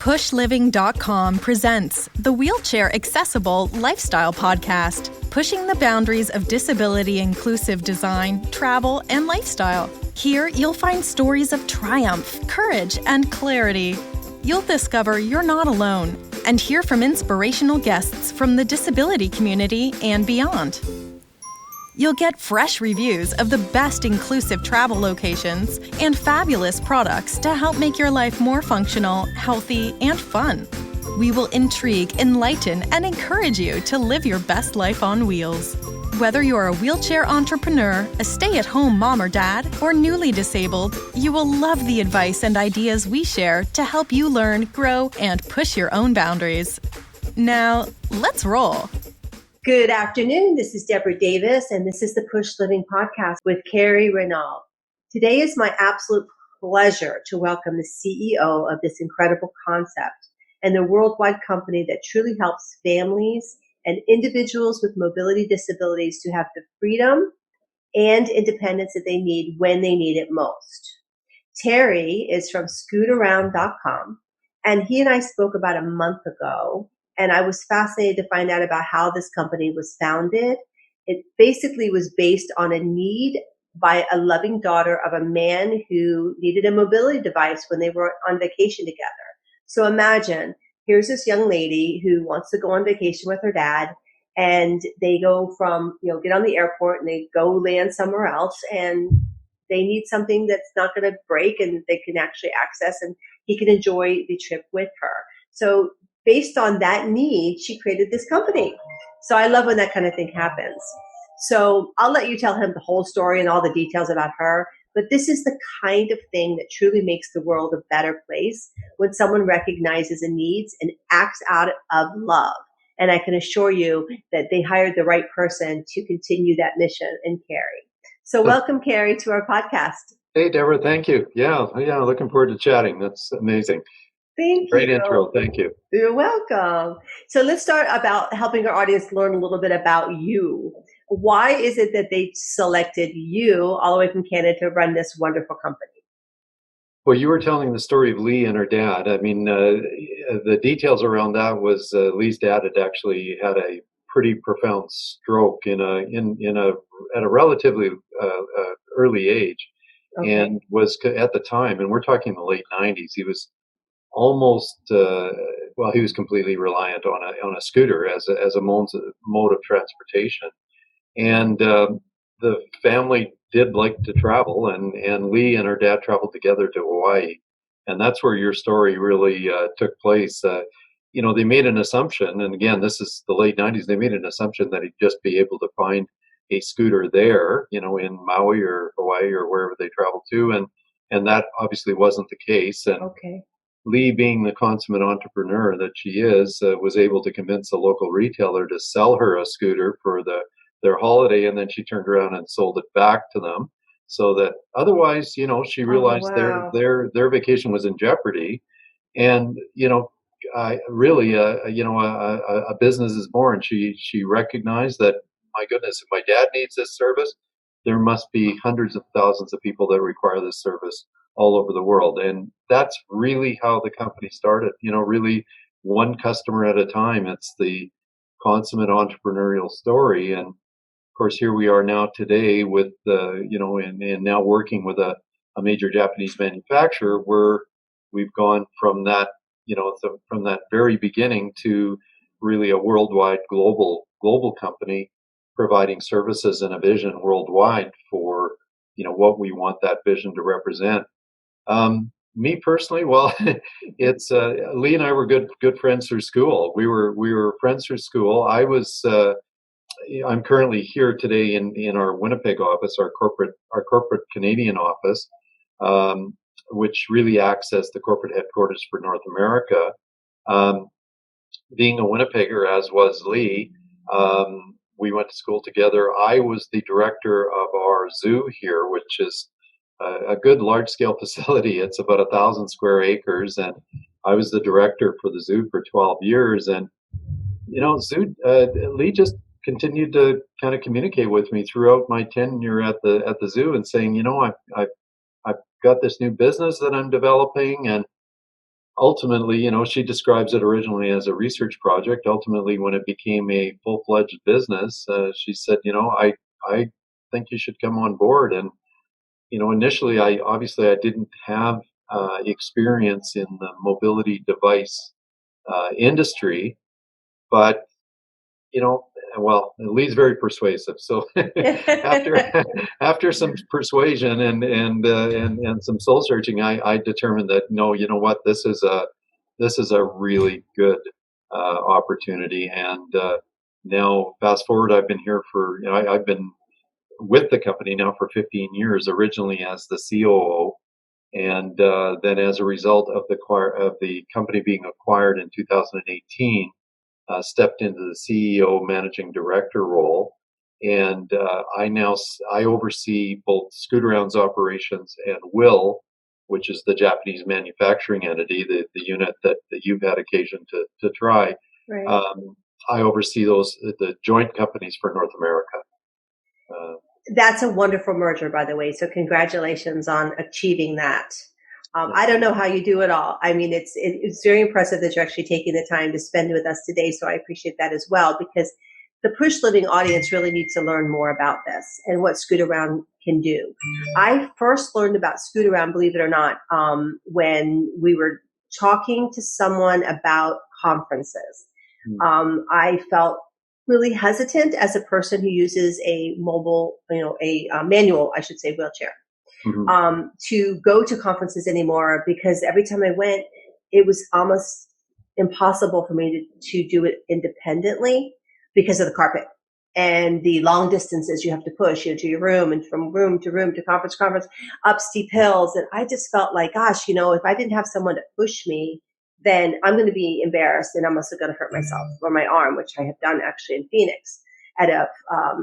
PUSHLiving.com presents the Wheelchair Accessible Lifestyle Podcast, pushing the boundaries of disability-inclusive design, travel, and lifestyle. Here, you'll find stories of triumph, courage, and clarity. You'll discover you're not alone and hear from inspirational guests from the disability community and beyond. You'll get fresh reviews of the best inclusive travel locations and fabulous products to help make your life more functional, healthy, and fun. We will intrigue, enlighten, and encourage you to live your best life on wheels. Whether you're a wheelchair entrepreneur, a stay-at-home mom or dad, or newly disabled, you will love the advice and ideas we share to help you learn, grow, and push your own boundaries. Now, let's roll. Good afternoon. This is Deborah Davis, and this is the Push Living podcast with Kerry Renaud. Today is my absolute pleasure to welcome the CEO of this incredible concept and the worldwide company that truly helps families and individuals with mobility disabilities to have the freedom and independence that they need when they need it most. Terry is from scootaround.com, and he and I spoke about a month ago. And I was fascinated to find out about how this company was founded. It basically was based on a need by a loving daughter of a man who needed a mobility device when they were on vacation together. So imagine, here's this young lady who wants to go on vacation with her dad, and they go from, get on the airport and they go land somewhere else, and they need something that's not going to break and they can actually access, and he can enjoy the trip with her. So based on that need, she created this company. So I love when that kind of thing happens. So I'll let you tell him the whole story and all the details about her. But this is the kind of thing that truly makes the world a better place when someone recognizes a needs and acts out of love. And I can assure you that they hired the right person to continue that mission in Kerry. So welcome, Kerry, to our podcast. Hey, Deborah, thank you. Yeah, looking forward to chatting. That's amazing. Thank you. Great intro. Thank you. You're welcome. So let's start about helping our audience learn a little bit about you. Why is it that they selected you all the way from Canada to run this wonderful company? Well, you were telling the story of Lee and her dad. I mean, the details around that was Lee's dad had actually had a pretty profound stroke at a relatively early age, okay. And was at the time, and we're talking the late 90s. He was almost he was completely reliant on a scooter as a mode of transportation, and the family did like to travel, and Lee and her dad traveled together to Hawaii, and that's where your story really took place. They made an assumption, and again, this is the late 90s. They made an assumption that he'd just be able to find a scooter there, in Maui or Hawaii or wherever they traveled to, and that obviously wasn't the case. And okay. Lee, being the consummate entrepreneur that she is, was able to convince a local retailer to sell her a scooter for their holiday, and then she turned around and sold it back to them. So that otherwise, she realized their vacation was in jeopardy, and really, a business is born. She recognized that, my goodness, if my dad needs this service, there must be hundreds of thousands of people that require this service all over the world. And that's really how the company started, really one customer at a time. It's the consummate entrepreneurial story. And of course, here we are now today with, and now working with a major Japanese manufacturer, where we've gone from that, from that very beginning to really a worldwide global company providing services and a vision worldwide for, what we want that vision to represent. Me personally, well, it's Lee and I were good friends through school. We were friends through school. I'm currently here today in our Winnipeg office, our corporate Canadian office, which really acts as the corporate headquarters for North America. Being a Winnipegger, as was Lee, we went to school together. I was the director of our zoo here, which is a good large-scale facility. It's about 1,000 square acres, and I was the director for the zoo for 12 years. And Lee just continued to kind of communicate with me throughout my tenure at the zoo, and saying, I've got this new business that I'm developing, and ultimately, she describes it originally as a research project. Ultimately, when it became a full-fledged business, she said, I think you should come on board. And, initially, I didn't have experience in the mobility device industry, but you know, well, Lee's very persuasive. So after after some persuasion and some soul searching, I determined that no, you know what, this is a really good opportunity. And now, fast forward, I've been here for I've been with the company now for 15 years. Originally as the COO, and then as a result of the company being acquired in 2018. Stepped into the CEO managing director role, and I oversee both Scootaround's operations and Will, which is the Japanese manufacturing entity, the unit that you've had occasion to try. Right. I oversee the joint companies for North America. That's a wonderful merger, by the way. So congratulations on achieving that. I don't know how you do it all. I mean, it's very impressive that you're actually taking the time to spend with us today. So I appreciate that as well, because the Push Living audience really needs to learn more about this and what Scootaround can do. I first learned about Scootaround, believe it or not, when we were talking to someone about conferences. I felt really hesitant as a person who uses a mobile, a manual, I should say, wheelchair. To go to conferences anymore, because every time I went, it was almost impossible for me to do it independently because of the carpet and the long distances you have to push, to your room, and from room to room to conference, up steep hills. And I just felt like, gosh, if I didn't have someone to push me, then I'm going to be embarrassed and I'm also going to hurt myself or my arm, which I have done actually in Phoenix at a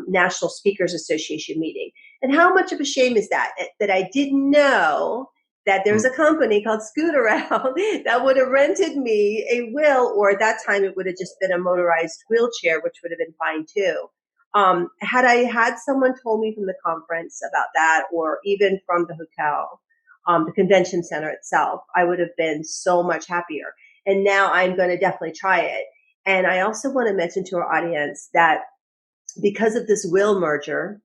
National Speakers Association meeting. And how much of a shame is that I didn't know that there's a company called Scootaround that would have rented me a wheel, or at that time it would have just been a motorized wheelchair, which would have been fine too. Had I had someone told me from the conference about that, or even from the hotel, the convention center itself, I would have been so much happier. And now I'm going to definitely try it. And I also want to mention to our audience that because of this wheel merger,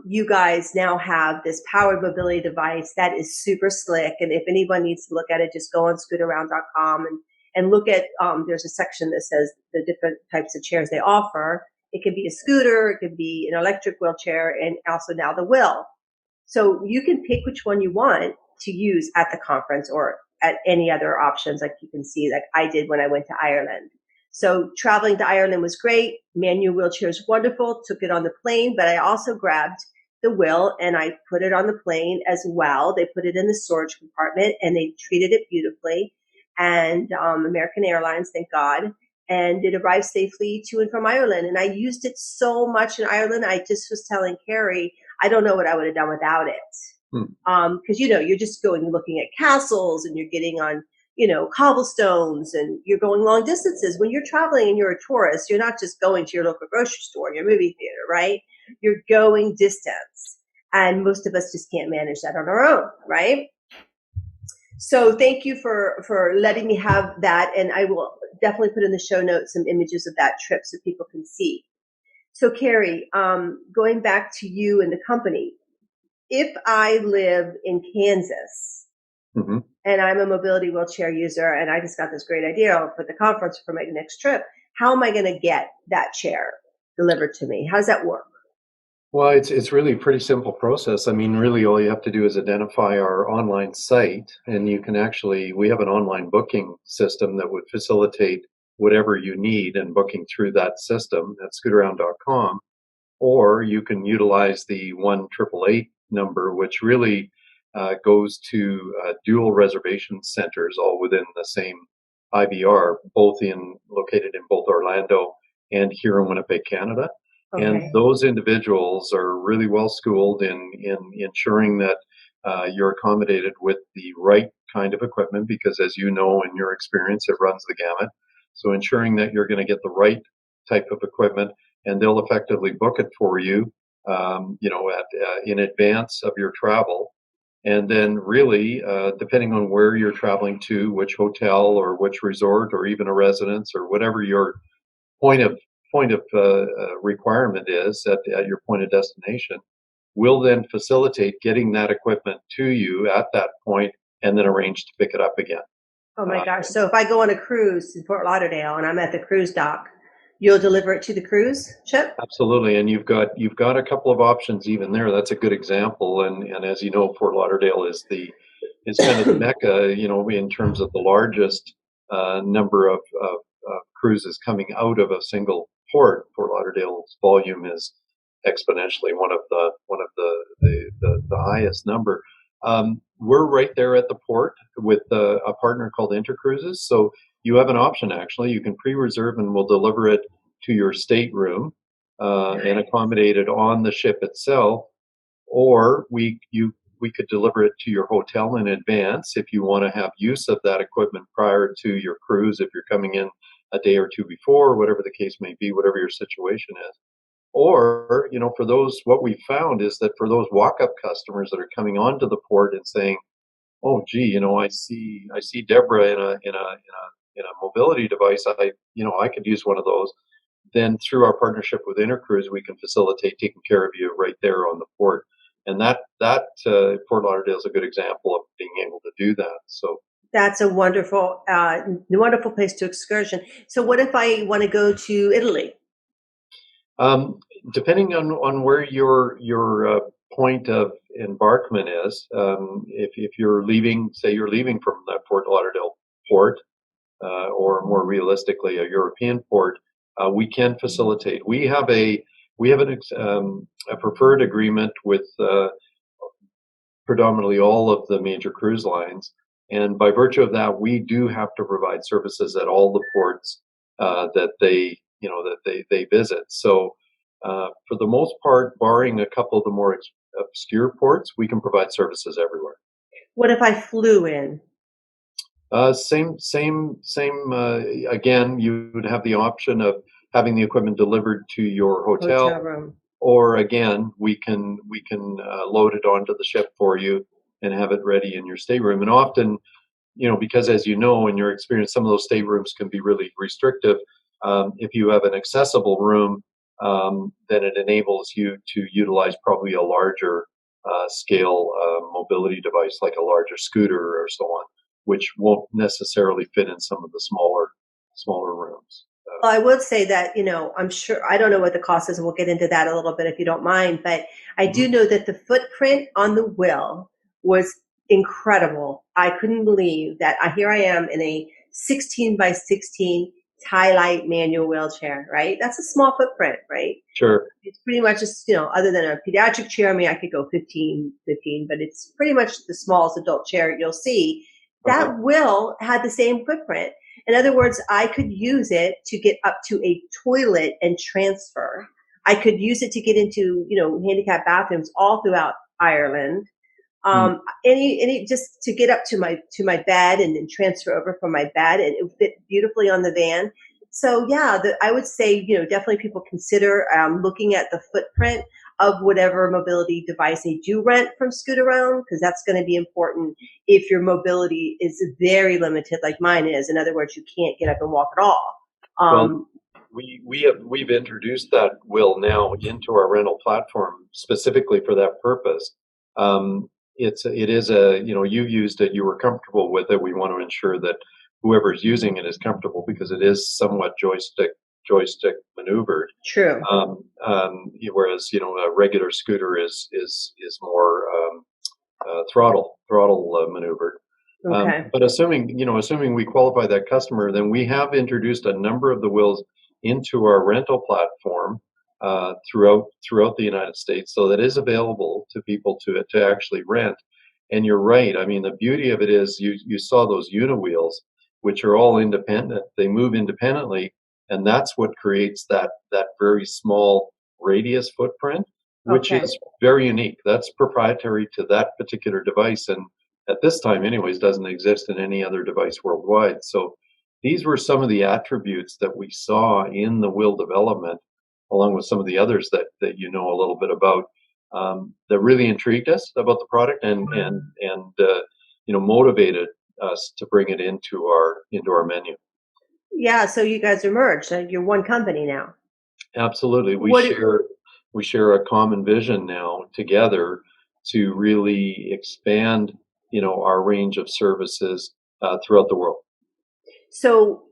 you guys now have this powered mobility device that is super slick. And if anyone needs to look at it, just go on scootaround.com and look at, there's a section that says the different types of chairs they offer. It could be a scooter, it could be an electric wheelchair, and also now the wheel. So you can pick which one you want to use at the conference or at any other options, like you can see, like I did when I went to Ireland. So traveling to Ireland was great. Manual wheelchair is wonderful. Took it on the plane, but I also grabbed the wheel and I put it on the plane as well. They put it in the storage compartment and they treated it beautifully. And American Airlines, thank God. And it arrived safely to and from Ireland. And I used it so much in Ireland. I just was telling Kerry, I don't know what I would have done without it. Because, you're just going looking at castles and you're getting on, cobblestones, and you're going long distances. When you're traveling and you're a tourist, you're not just going to your local grocery store and your movie theater, right? You're going distance. And most of us just can't manage that on our own, right? So thank you for letting me have that. And I will definitely put in the show notes some images of that trip so people can see. So Kerry, going back to you and the company, if I live in Kansas, and I'm a mobility wheelchair user, and I just got this great idea for the conference for my next trip, how am I going to get that chair delivered to me? How does that work? Well, it's really a pretty simple process. I mean, really all you have to do is identify our online site, and you can we have an online booking system that would facilitate whatever you need and booking through that system at scootaround.com, or you can utilize the 1-888 number, which really goes to dual reservation centers, all within the same IBR, located in both Orlando and here in Winnipeg, Canada. Okay. And those individuals are really well schooled in ensuring that you're accommodated with the right kind of equipment, because as you know, in your experience, it runs the gamut. So ensuring that you're going to get the right type of equipment, and they'll effectively book it for you, in advance of your travel. And then really, depending on where you're traveling to, which hotel or which resort or even a residence or whatever your point of requirement is at your point of destination, we'll then facilitate getting that equipment to you at that point and then arrange to pick it up again. Oh my gosh. So if I go on a cruise in Fort Lauderdale and I'm at the cruise dock, you'll deliver it to the cruise ship? Absolutely, and you've got a couple of options even there. That's a good example, and as you know, Fort Lauderdale is kind of the mecca, in terms of the largest number of cruises coming out of a single port. Fort Lauderdale's volume is exponentially one of the highest number. We're right there at the port with a partner called Intercruises, so you have an option actually. You can pre-reserve and we'll deliver it to your stateroom and accommodate it on the ship itself, or we could deliver it to your hotel in advance if you want to have use of that equipment prior to your cruise, if you're coming in a day or two before, whatever the case may be, whatever your situation is. Or, for those, what we found is that for those walk-up customers that are coming onto the port and saying, "Oh, gee, I see Deborah in a mobility device. I could use one of those." Then through our partnership with Intercruise, we can facilitate taking care of you right there on the port. And that Fort Lauderdale is a good example of being able to do that. So That's a wonderful place to excursion. So what if I want to go to Italy? Depending on where your point of embarkment is, if you're leaving, say you're leaving from that Fort Lauderdale port, or more realistically, a European port, we can facilitate. We have a preferred agreement with predominantly all of the major cruise lines, and by virtue of that, we do have to provide services at all the ports that they visit. So, for the most part, barring a couple of the more obscure ports, we can provide services everywhere. What if I flew in? Same. Again, you would have the option of having the equipment delivered to your hotel room. or again, we can load it onto the ship for you and have it ready in your stateroom. And often, because as you know, in your experience, some of those staterooms can be really restrictive. If you have an accessible room, then it enables you to utilize probably a larger scale mobility device, like a larger scooter or so on, which won't necessarily fit in some of the smaller rooms. Well, I would say that, I'm sure, I don't know what the cost is, and we'll get into that a little bit if you don't mind, but I do know that the footprint on the wheel was incredible. I couldn't believe that here I am in a 16 by 16 tie-light manual wheelchair, right? That's a small footprint, right? Sure. It's pretty much just, other than a pediatric chair, I could go 15, but it's pretty much the smallest adult chair you'll see. That wheel had the same footprint. In other words, I could use it to get up to a toilet and transfer. I could use it to get into, handicapped bathrooms all throughout Ireland. Any just to get up to my bed and then transfer over from my bed, and it would fit beautifully on the van. So yeah, I would say, definitely people consider looking at the footprint of whatever mobility device they do rent from Scootaround, because that's going to be important if your mobility is very limited, like mine is. In other words, you can't get up and walk at all. Well, we've introduced that wheel now into our rental platform specifically for that purpose. It is you used it, you were comfortable with it. We want to ensure that whoever's using it is comfortable because it is somewhat joystick maneuvered. True. Whereas a regular scooter is more throttle maneuvered. Okay. But assuming we qualify that customer, then we have introduced a number of the wheels into our rental platform throughout the United States, so that is available to people to actually rent. And you're right. I mean, the beauty of it is you saw those uniwheels, which are all independent. They move independently, and that's what creates that very small radius footprint, which is very unique. That's proprietary to that particular device, and at this time, anyways, doesn't exist in any other device worldwide. So these were some of the attributes that we saw in the wheel development, along with some of the others that you know a little bit about, that really intrigued us about the product and motivated us to bring it into our menu. Yeah, so you guys are merged. You're one company now. Absolutely, we What? share a common vision now together to really expand, our range of services throughout the world. So,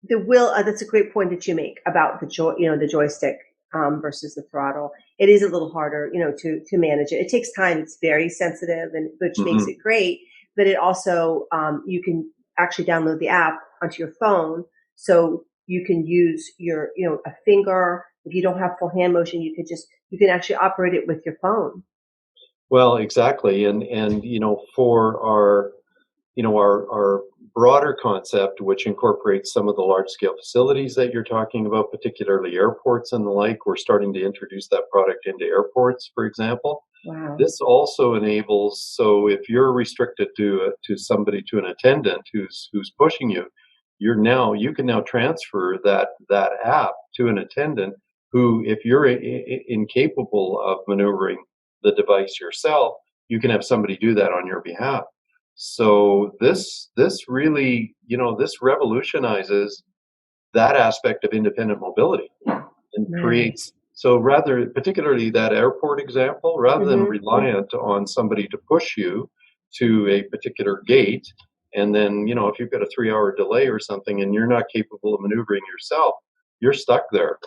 the wheel. That's a great point that you make about the joystick versus the throttle. It is a little harder, to manage it. It takes time. It's very sensitive, and which makes Hmm. it great. But it also, you can actually download the app onto your phone, so you can use a finger. If you don't have full hand motion, you can actually operate it with your phone. Well, exactly, and for our broader concept, which incorporates some of the large scale facilities that you're talking about, particularly airports and the like. We're starting to introduce that product into airports, for example. Wow. This also enables, so if you're restricted to an attendant who's pushing you, you can now transfer that app to an attendant who, if you're incapable of maneuvering the device yourself, you can have somebody do that on your behalf. So this really, this revolutionizes that aspect of independent mobility and Nice. creates, so rather, particularly that airport example, rather than Hmm. reliant on somebody to push you to a particular gate, and then, if you've got a 3-hour delay or something and you're not capable of maneuvering yourself, you're stuck there.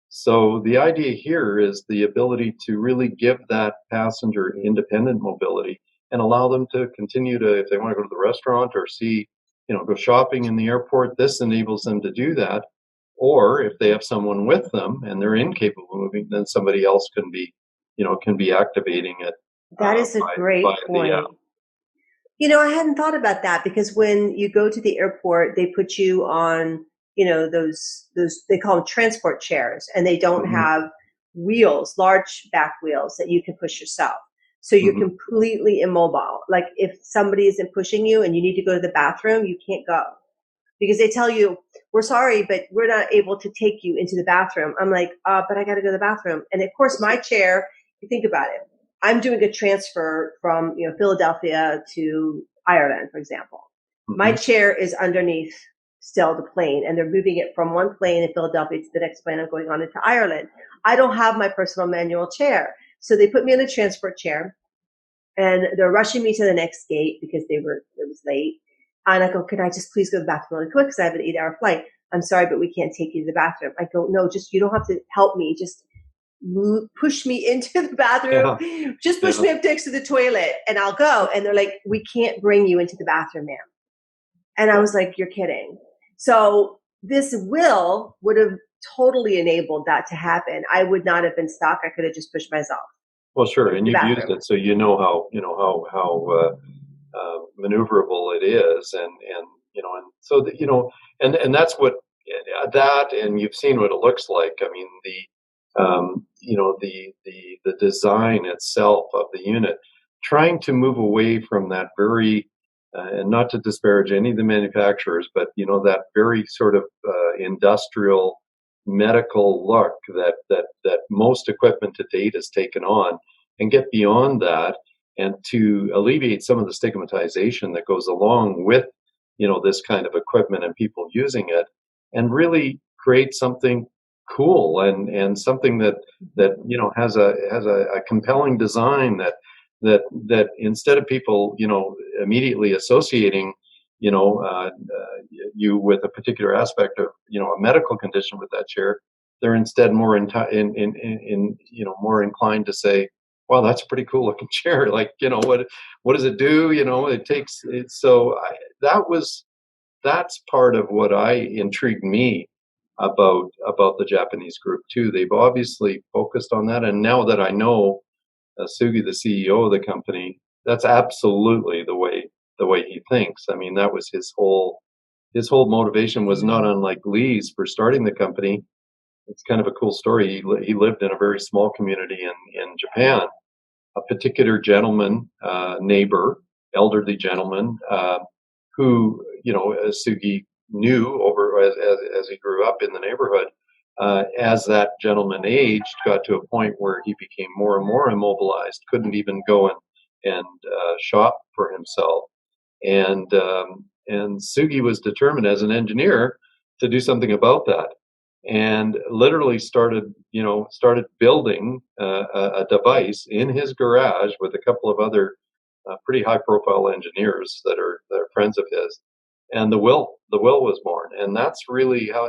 So the idea here is the ability to really give that passenger independent mobility and allow them to continue to, if they want to go to the restaurant or go shopping in the airport, this enables them to do that. Or if they have someone with them and they're incapable of moving, then somebody else can be activating it That is a by great the app. point. I hadn't thought about that because when you go to the airport, they put you on, those they call them transport chairs, and they don't Hmm. have wheels, large back wheels that you can push yourself. So you're Hmm. completely immobile. Like if somebody isn't pushing you and you need to go to the bathroom, you can't go because they tell you, we're sorry, but we're not able to take you into the bathroom. I'm like, but I got to go to the bathroom. And of course, my chair, you think about it. I'm doing a transfer from, Philadelphia to Ireland, for example. My Hmm. chair is underneath still the plane, and they're moving it from one plane in Philadelphia to the next plane. I'm going on into Ireland. I don't have my personal manual chair. So they put me in a transport chair, and they're rushing me to the next gate because it was late. And I go, could I just please go to the bathroom really quick? Because I have an 8-hour flight. I'm sorry, but we can't take you to the bathroom. I go, no, you don't have to help me. Just push me into the bathroom. Yeah, Just push yeah. me up next to the toilet and I'll go. And they're like, we can't bring you into the bathroom, ma'am. And I Yeah. was like, you're kidding. So this would have totally enabled that to happen. I would not have been stuck. I could have just pushed myself Well, sure, into and the you've used bathroom. it, so how maneuverable it is, and so that and that's what that, and you've seen what it looks like. I mean, the design itself of the unit, trying to move away from that very, and not to disparage any of the manufacturers, but that very sort of industrial medical look that most equipment to date has taken on, and get beyond that, and to alleviate some of the stigmatization that goes along with this kind of equipment and people using it, and really create something cool, and something that has a compelling design, that instead of people immediately associating you with a particular aspect of a medical condition with that chair, they're instead more inclined to say, wow, that's a pretty cool looking chair. Like, what does it do? It takes it. So that's part of what intrigued me about the Japanese group too. They've obviously focused on that, and now that I know Sugi, the CEO of the company, that's absolutely the way he thinks. I mean, that was his whole motivation was not unlike Lee's for starting the company. It's kind of a cool story. He lived in a very small community in Japan. A particular gentleman, neighbor, elderly gentleman, who Sugi knew over as he grew up in the neighborhood, as that gentleman aged, got to a point where he became more and more immobilized, couldn't even go and shop for himself. And Sugi was determined as an engineer to do something about that, and literally started building a device in his garage with a couple of other pretty high profile engineers that are friends of his, and the will was born, and that's really how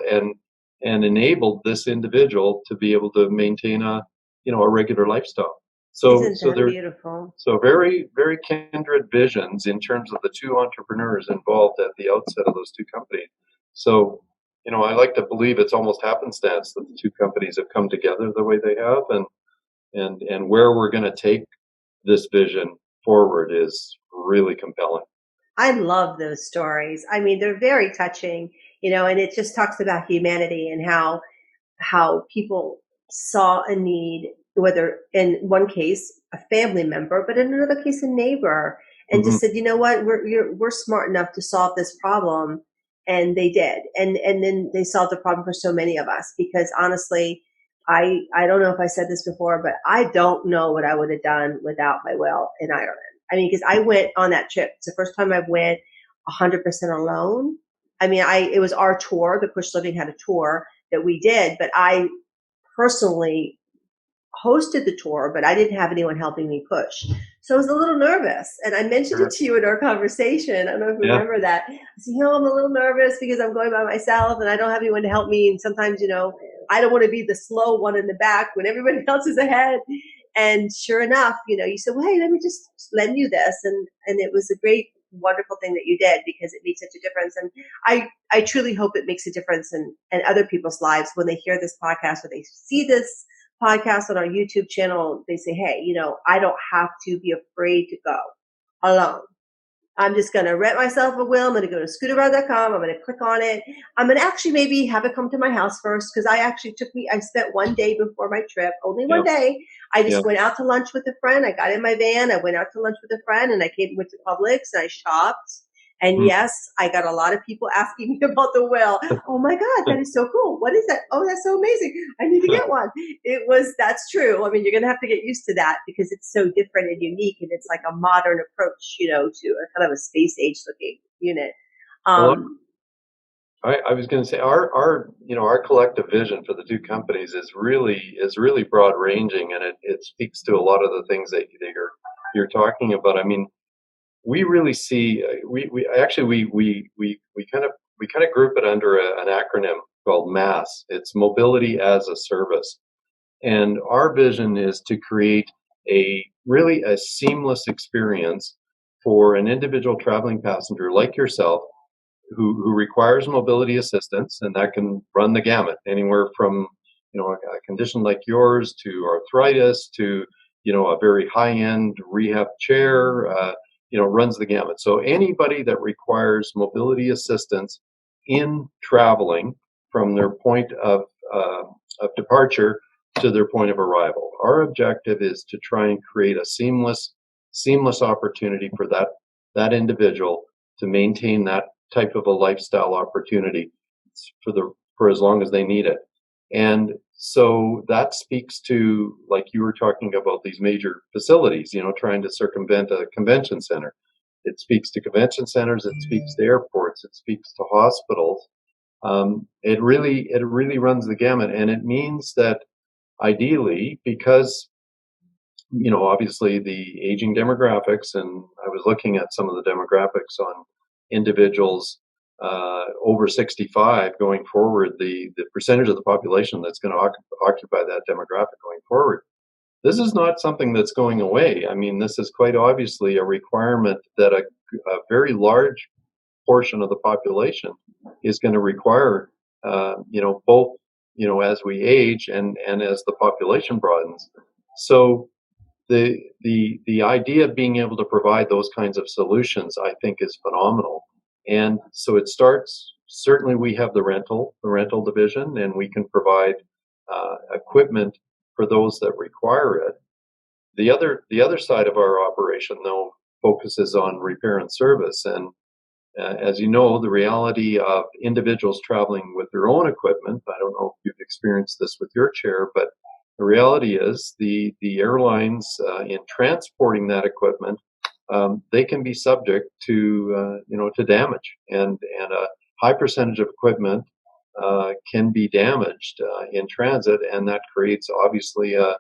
and enabled this individual to be able to maintain a regular lifestyle. So Isn't so that there beautiful? so very, very kindred visions in terms of the two entrepreneurs involved at the outset of those two companies. So, I like to believe it's almost happenstance that the two companies have come together the way they have, and where we're going to take this vision forward is really compelling. I love those stories. I mean, they're very touching, and it just talks about humanity and how people saw a need, whether in one case a family member, but in another case a neighbor, and Hmm. just said, you know what, we're smart enough to solve this problem, and they did, and then they solved the problem for so many of us. Because honestly, I don't know if I said this before, but I don't know what I would have done without my will in Ireland. I mean, because I went on that trip. It's the first time I went 100% alone. I mean, it was our tour. The Push Living had a tour that we did, but I personally hosted the tour, but I didn't have anyone helping me push. So I was a little nervous. And I mentioned it Sure. to you in our conversation. I don't know if you Yeah. remember that. I said, I'm a little nervous because I'm going by myself and I don't have anyone to help me. And sometimes, I don't want to be the slow one in the back when everybody else is ahead. And sure enough, you said, well, hey, let me just lend you this. And it was a great, wonderful thing that you did, because it made such a difference. And I truly hope it makes a difference in other people's lives when they hear this podcast or they see this podcast on our YouTube channel. They say, hey, I don't have to be afraid to go alone. I'm just going to rent myself a wheel. I'm going to go to scootaround.com. I'm going to click on it. I'm going to actually maybe have it come to my house first, because I spent one day before my trip, only one Yeah. day. I Yeah. just went out to lunch with a friend. I got in my van. I went out to lunch with a friend, and I went to Publix and I shopped. And Mm. yes, I got a lot of people asking me about the whale. Oh my God, that is so cool. What is that? Oh, that's so amazing. I need to get one. That's true. I mean, you're going to have to get used to that, because it's so different and unique. And it's like a modern approach, to a kind of a space age looking unit. Well, Um, I was going to say our collective vision for the two companies is really broad ranging, and it speaks to a lot of the things that you're talking about. I mean, we really see we actually we kind of group it under an acronym called MAS. It's Mobility as a Service, and our vision is to create a seamless experience for an individual traveling passenger like yourself who requires mobility assistance, and that can run the gamut, anywhere from a condition like yours to arthritis to a very high end rehab chair. Runs the gamut. So anybody that requires mobility assistance in traveling from their point of departure to their point of arrival, our objective is to try and create a seamless opportunity for that individual to maintain that type of a lifestyle opportunity for as long as they need it. And so that speaks to, like you were talking about, these major facilities, trying to circumvent a convention center. It speaks to convention centers, it speaks to airports, it speaks to hospitals. It really runs the gamut, and it means that ideally, because obviously the aging demographics, and I was looking at some of the demographics on individuals over 65 going forward, the percentage of the population that's going to occupy that demographic going forward. This is not something that's going away. I mean, this is quite obviously a requirement that a very large portion of the population is going to require, both, as we age and as the population broadens. So the idea of being able to provide those kinds of solutions, I think, is phenomenal. And so it starts. Certainly, we have the rental division, and we can provide equipment for those that require it. The other side of our operation, though, focuses on repair and service, and As you know, the reality of individuals traveling with their own equipment, I don't know if you've experienced this with your chair, but the reality is the airlines in transporting that equipment, they can be subject to to damage, and a high percentage of equipment can be damaged in transit, and that creates obviously a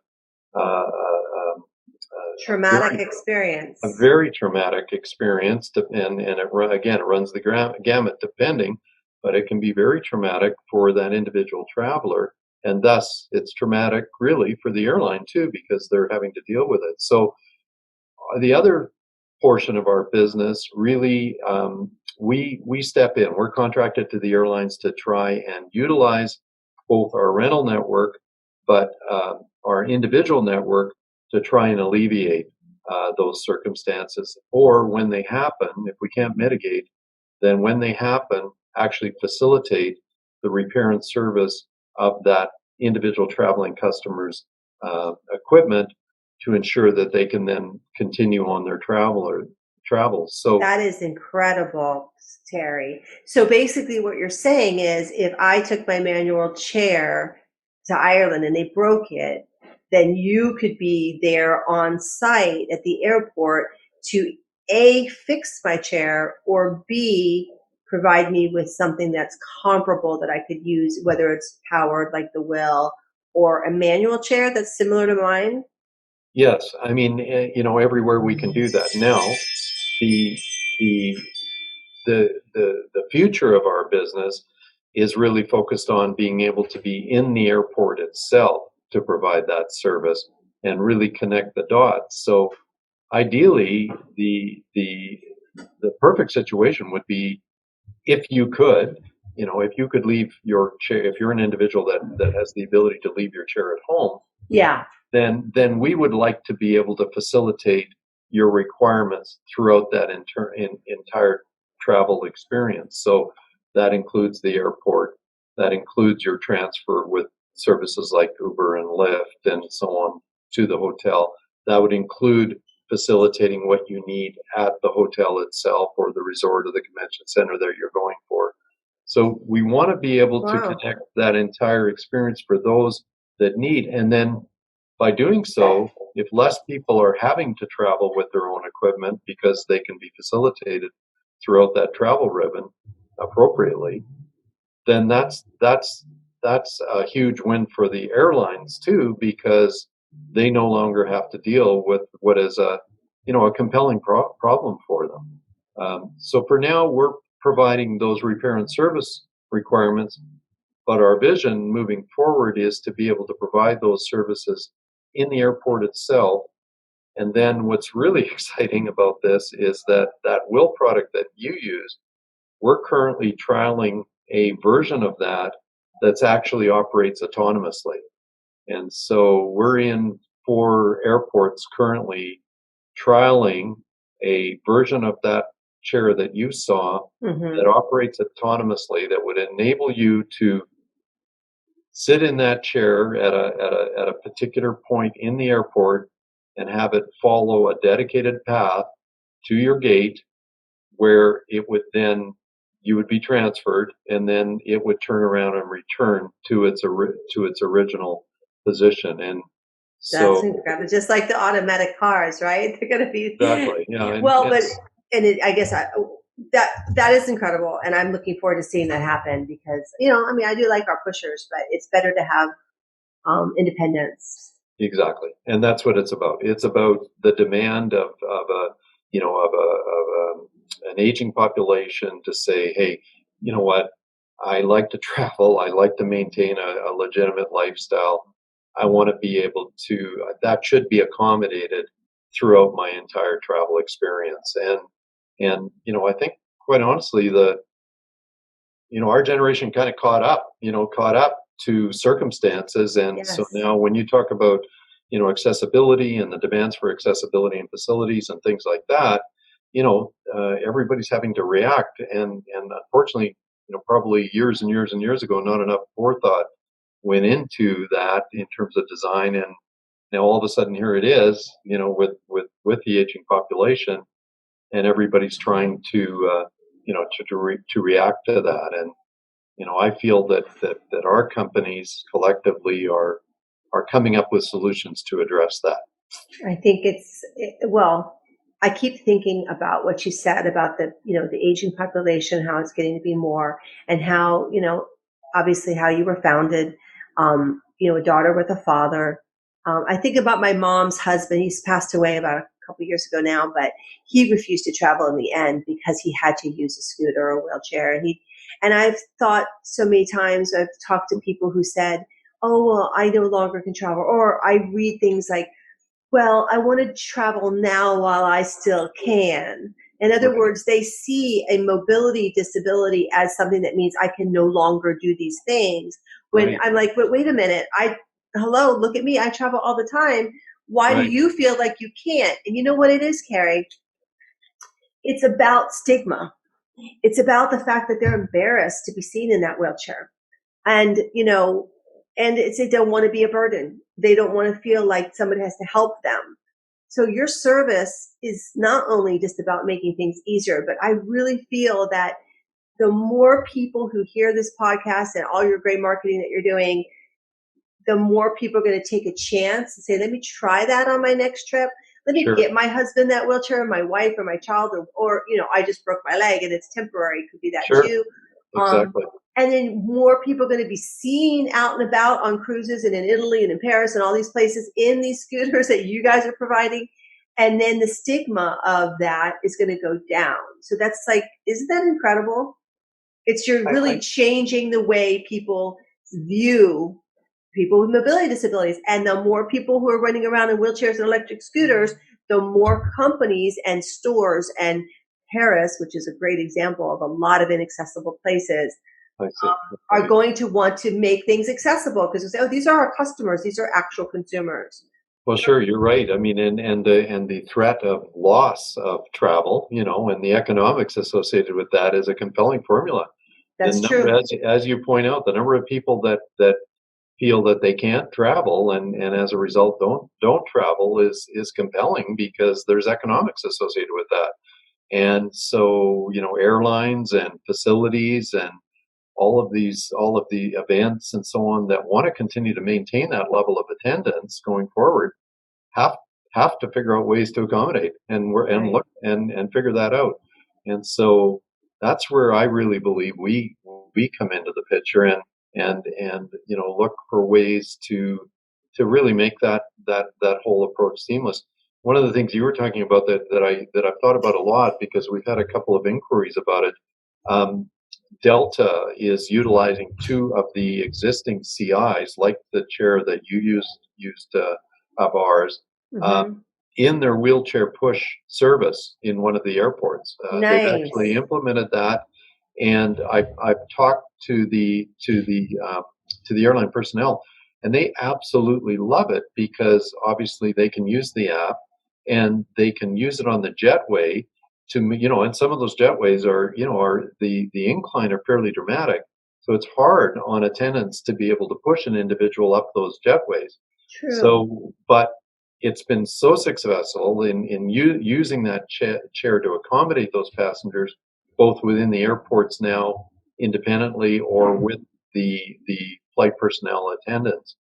Traumatic experience. a very traumatic experience, and again, it runs the gamut depending, but it can be very traumatic for that individual traveler, and thus it's traumatic really for the airline too, because they're having to deal with it. So the other portion of our business really, we step in. We're contracted to the airlines to try and utilize both our rental network, but our individual network to try and alleviate those circumstances. Or when they happen, if we can't mitigate, then when they happen, actually facilitate the repair and service of that individual traveling customer's equipment to ensure that they can then continue on their travels. So that is incredible, Terry. So basically what you're saying is if I took my manual chair to Ireland and they broke it, then you could be there on site at the airport to A, fix my chair, or B, provide me with something that's comparable that I could use, whether it's powered like the wheel or a manual chair that's similar to mine. yes, I mean, everywhere we can do that. Now, the the the future of our business is really focused on being able to be in the airport itself to provide that service and really connect the dots. So ideally, the perfect situation would be if you could, if you could leave your chair, if you're an individual that has the ability to leave your chair at home, Yeah. then we would like to be able to facilitate your requirements throughout that entire travel experience. So that includes the airport, that includes your transfer with services like Uber and Lyft and so on to the hotel. That would include facilitating what you need at the hotel itself or the resort or the convention center that you're going for. So we want to be able to Wow. connect that entire experience for those that need. And then by doing so, if less people are having to travel with their own equipment because they can be facilitated throughout that travel ribbon appropriately, then that's a huge win for the airlines too, because they no longer have to deal with what is a compelling problem for them. So for now, we're providing those repair and service requirements, but our vision moving forward is to be able to provide those services in the airport itself. And then what's really exciting about this is that wheel product that you use, we're currently trialing a version of that's actually operates autonomously. And so we're in 4 airports currently trialing a version of that chair that you saw that operates autonomously, that would enable you to sit in that chair at a particular point in the airport and have it follow a dedicated path to your gate, where it would then you would be transferred, and then it would turn around and return to its original position. And That's so incredible. Just like the automatic cars, right? They're going to be exactly, yeah. well, but I guess that is incredible, and I'm looking forward to seeing that happen because I mean, I do like our pushers, but it's better to have independence. Exactly, and that's what it's about. It's about the demand of an aging population to say, hey, you know what? I like to travel. I like to maintain a legitimate lifestyle. I want to be able to. That should be accommodated throughout my entire travel experience. And I think quite honestly, our generation kind of caught up to circumstances. And Yes. so now when you talk about, accessibility and the demands for accessibility in facilities and things like that, everybody's having to react. And unfortunately, probably years and years and years ago, not enough forethought went into that in terms of design. And now all of a sudden here it is, with the aging population, and everybody's trying to to react to that. And I feel that our companies collectively are coming up with solutions to address that. I think well, I keep thinking about what you said about the aging population, how it's getting to be more, and how, obviously how you were founded, a daughter with a father. I think about my mom's husband. He's passed away about a couple years ago now, but he refused to travel in the end because he had to use a scooter or a wheelchair. And I've thought so many times, I've talked to people who said, oh, well, I no longer can travel. Or I read things like, well, I want to travel now while I still can. In other words, they see a mobility disability as something that means I can no longer do these things. When Right. I'm like, but wait a minute, hello, look at me, I travel all the time. Why Right. do you feel like you can't? And you know what it is, Kerry? It's about stigma. It's about the fact that they're embarrassed to be seen in that wheelchair. And, they don't want to be a burden. They don't want to feel like somebody has to help them. So your service is not only just about making things easier, but I really feel that the more people who hear this podcast and all your great marketing that you're doing, the more people are going to take a chance and say, let me try that on my next trip. Let me Sure. get my husband that wheelchair, my wife or my child, or I just broke my leg and it's temporary. It could be that Sure. too. Exactly. And then more people are going to be seen out and about on cruises and in Italy and in Paris and all these places in these scooters that you guys are providing. And then the stigma of that is going to go down. So that's like, isn't that incredible? You're really changing the way people view people with mobility disabilities. And the more people who are running around in wheelchairs and electric scooters, the more companies and stores, and Paris, which is a great example of a lot of inaccessible places, are going to want to make things accessible because they say, oh, these are our customers. These are actual consumers. Well, sure, you're right. I mean, and the threat of loss of travel, and the economics associated with that is a compelling formula. That's The true. number, as you point out, the number of people that feel that they can't travel and as a result don't travel is compelling because there's economics associated with that. And so, airlines and facilities and all of the events and so on that want to continue to maintain that level of attendance going forward have to figure out ways to accommodate and look and figure that out. And so that's where I really believe we come into the picture and look for ways to really make that whole approach seamless. One of the things you were talking about that I've thought about a lot because we've had a couple of inquiries about it. Delta is utilizing two of the existing CIs, like the chair that you used of ours, in their wheelchair push service in one of the airports. Nice. They've actually implemented that, and I've talked to the airline personnel, and they absolutely love it because obviously they can use the app and they can use it on the jetway to, and some of those jetways are the incline are fairly dramatic. So it's hard on attendants to be able to push an individual up those jetways. True. So, but it's been so successful in using that chair to accommodate those passengers, both within the airports now independently or with the flight personnel attendants.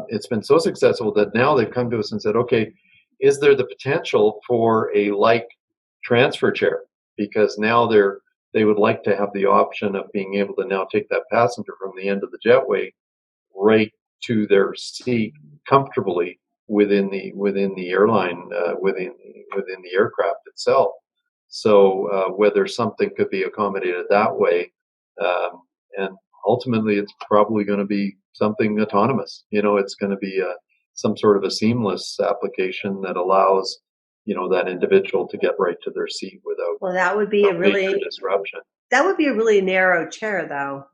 It's been so successful that now they've come to us and said, okay, is there the potential for a transfer chair? Because now they would like to have the option of being able to now take that passenger from the end of the jetway right to their seat comfortably within the airline, within the aircraft itself. So whether something could be accommodated that way, and ultimately it's probably going to be something autonomous. It's going to be some sort of a seamless application that allows that individual to get right to their seat without that would be major disruption. That would be a really narrow chair, though,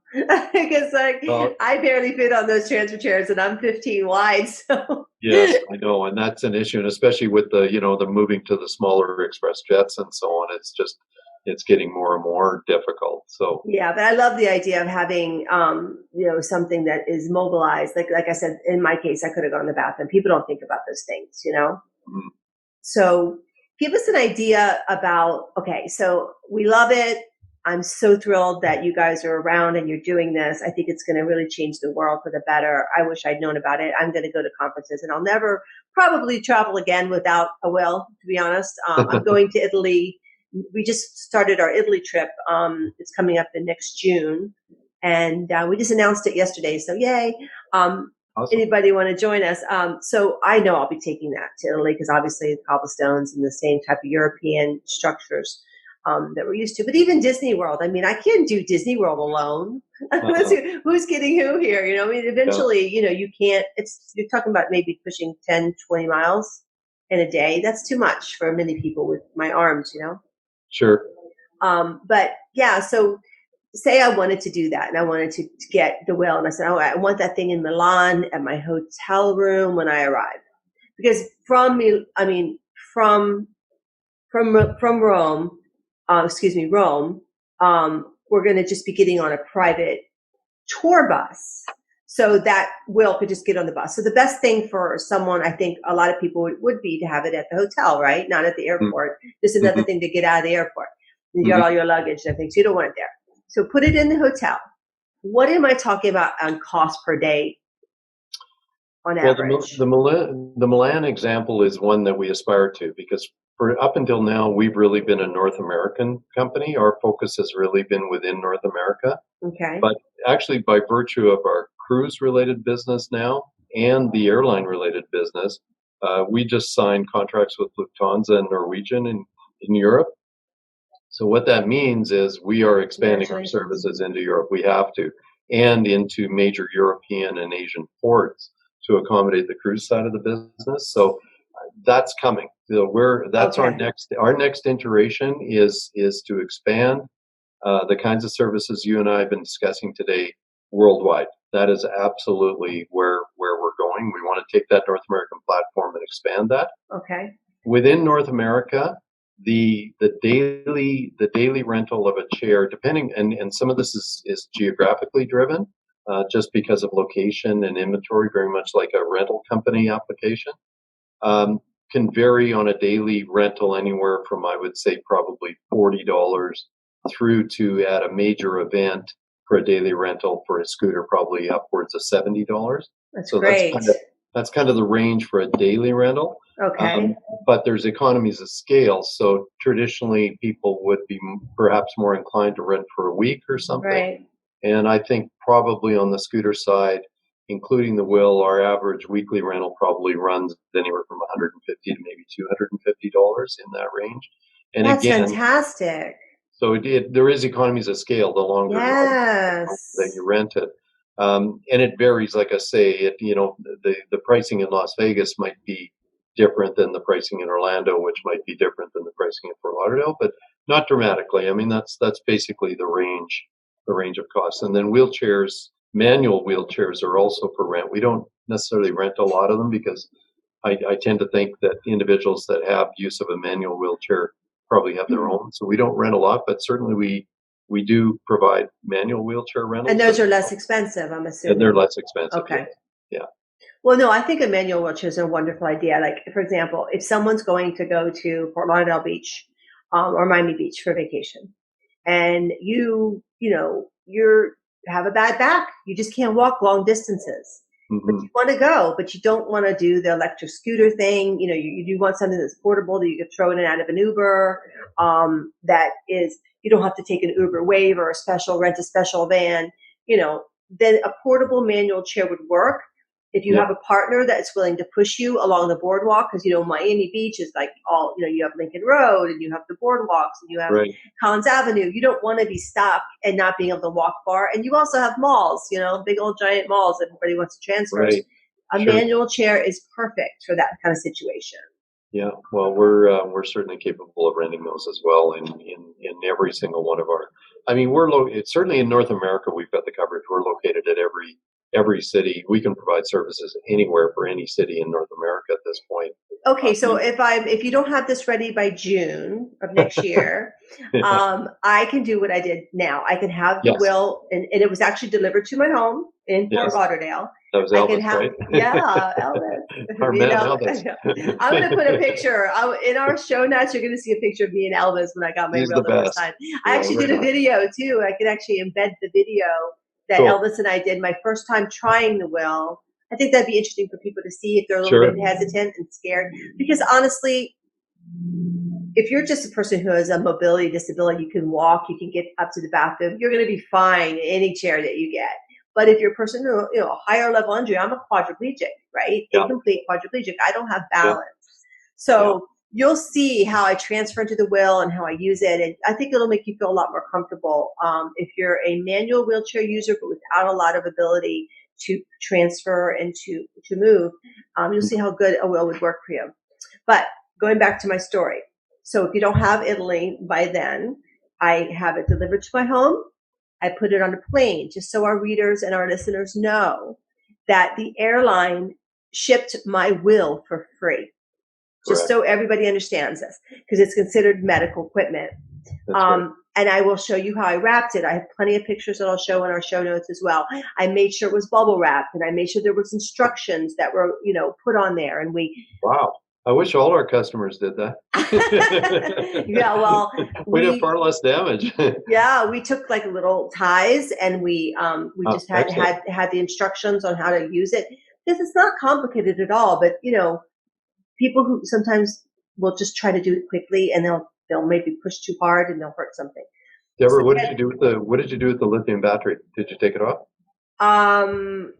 because I barely fit on those transfer chairs, and I'm 15 wide. So yes, I know, and that's an issue, and especially with the the moving to the smaller express jets and so on, it's getting more and more difficult. So yeah, but I love the idea of having something that is mobilized. Like I said, in my case, I could have gone to the bathroom. People don't think about those things, Mm-hmm. So give us an idea about, okay, so we love it. I'm so thrilled that you guys are around and you're doing this. I think it's going to really change the world for the better. I wish I'd known about it. I'm going to go to conferences, and I'll never probably travel again without a will, to be honest. I'm going to Italy. We just started our Italy trip. It's coming up in next June, and we just announced it yesterday. So yay. Awesome. Anybody want to join us? So I know I'll be taking that to Italy because obviously the cobblestones and the same type of European structures that we're used to. But even Disney World, I mean, I can't do Disney World alone. Who's getting who here? You know, I mean, eventually, you know, you can't, you're talking about maybe pushing 10, 20 miles in a day. That's too much for many people with my arms, you know? Sure. But yeah, so say I wanted to do that and I wanted to get the will, and I said, oh, I want that thing in Milan at my hotel room when I arrive. Because from Rome, we're going to just be getting on a private tour bus. So that will could just get on the bus. So the best thing for someone, I think a lot of people would be to have it at the hotel, right? Not at the airport. Just another thing to get out of the airport. You got all your luggage and everything, so you don't want it there. So put it in the hotel. What am I talking about on cost per day on average? The Milan example is one that we aspire to, because for up until now, we've really been a North American company. Our focus has really been within North America. Okay. But actually, by virtue of our cruise-related business now and the airline-related business, we just signed contracts with Lufthansa and Norwegian in Europe. So what that means is we are expanding our services into Europe. We have to, and into major European and Asian ports to accommodate the cruise side of the business. So that's coming. So our next iteration is to expand the kinds of services you and I have been discussing today worldwide. That is absolutely where we're going. We want to take that North American platform and expand that. Okay. Within North America, the daily rental of a chair, depending, and some of this is geographically driven, just because of location and inventory, very much like a rental company application, can vary on a daily rental anywhere from, I would say, probably $40 through to, at a major event for a daily rental for a scooter, probably upwards of $70. That's great. That's kind of the range for a daily rental. Okay. But there's economies of scale. So traditionally, people would be perhaps more inclined to rent for a week or something. Right. And I think probably on the scooter side, including the will, our average weekly rental probably runs anywhere from $150 to maybe $250 in that range. And that's again, fantastic. So there is economies of scale the longer that you rent it. And it varies, like I say, the pricing in Las Vegas might be different than the pricing in Orlando, which might be different than the pricing in Fort Lauderdale, but not dramatically. I mean, that's basically the range of costs. And then manual wheelchairs are also for rent. We don't necessarily rent a lot of them because I tend to think that individuals that have use of a manual wheelchair probably have their own. So we don't rent a lot, but certainly we do provide manual wheelchair rentals. And those are less expensive, I'm assuming. And they're less expensive. Okay. Yeah. Well, no, I think a manual wheelchair is a wonderful idea. Like, for example, if someone's going to go to Fort Lauderdale Beach or Miami Beach for vacation, and you have a bad back, you just can't walk long distances. Mm-hmm. But you want to go, but you don't want to do the electric scooter thing. You know, you do want something that's portable that you could throw in and out of an Uber. That is, you don't have to take an Uber Wave or rent a special van. You know, then a portable manual chair would work if you have a partner that's willing to push you along the boardwalk. Because Miami Beach is like all, you have Lincoln Road and you have the boardwalks and you have Collins Avenue. You don't want to be stuck and not being able to walk far. And you also have malls, big old giant malls that everybody wants to transfer. Right. A manual chair is perfect for that kind of situation. Yeah, well, we're certainly capable of renting those as well in every single one of our. I mean, it's certainly in North America. We've got the coverage. We're located at every city. We can provide services anywhere for any city in North America at this point. Okay, so if you don't have this ready by June of next year, I can do what I did now. I can have the will, and it was actually delivered to my home in Fort Lauderdale. That was I can Elvis, have, right? yeah, Elvis. Our Me and man Elvis. Elvis. I'm going to put a picture in our show notes. You're going to see a picture of me and Elvis when I got my He's reel the the first best. time. I Yeah, actually right did a on. video too. I could actually embed the video that Cool. Elvis and I did my first time trying the wheel. I think that'd be interesting for people to see if they're a little Sure. bit hesitant and scared. Because honestly, if you're just a person who has a mobility disability, you can walk, you can get up to the bathroom, you're going to be fine in any chair that you get. But if you're a person who, a higher level injury, I'm a quadriplegic, right? Yeah. Incomplete quadriplegic. I don't have Yeah. balance. So you'll see how I transfer into the wheel and how I use it. And I think it'll make you feel a lot more comfortable. If you're a manual wheelchair user, but without a lot of ability to transfer and to move, you'll see how good a wheel would work for you. But going back to my story. So if you don't have Italy by then, I have it delivered to my home. I put it on a plane just so our readers and our listeners know that the airline shipped my wheel for free. Just so everybody understands this, because it's considered medical equipment. Right. And I will show you how I wrapped it. I have plenty of pictures that I'll show in our show notes as well. I made sure it was bubble wrapped, and I made sure there was instructions that were, put on there. And Wow. I wish all our customers did that. yeah, well, we'd have far less damage. Yeah, we took like little ties, and we just had the instructions on how to use it, because it's not complicated at all. But people who sometimes will just try to do it quickly, and they'll maybe push too hard and they'll hurt something. Deborah, what did you do with the lithium battery? Did you take it off?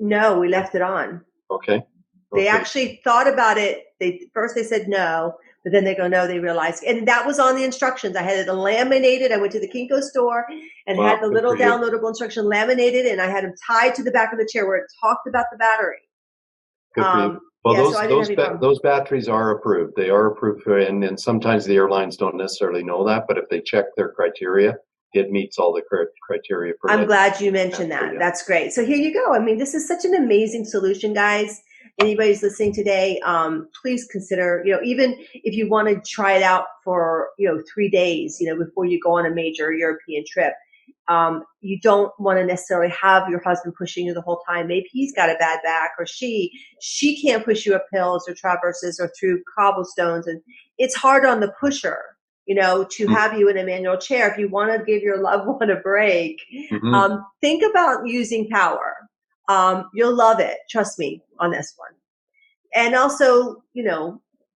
No, we left it on. Okay. They actually thought about it. First they said no, but then they go no. They realized, and that was on the instructions. I had it laminated. I went to the Kinko store and had the little downloadable instruction laminated, and I had them tied to the back of the chair where it talked about the battery. Good for you. Well, those batteries are approved. They are approved, and sometimes the airlines don't necessarily know that, but if they check their criteria, it meets all the criteria. I'm glad you mentioned that. That's great. So here you go. I mean, this is such an amazing solution, guys. Anybody's listening today, please consider, even if you want to try it out for, 3 days, before you go on a major European trip. You don't want to necessarily have your husband pushing you the whole time. Maybe he's got a bad back, or she can't push you up hills or traverses or through cobblestones. And it's hard on the pusher, to have you in a manual chair. If you want to give your loved one a break, think about using power. You'll love it. Trust me on this one. And also,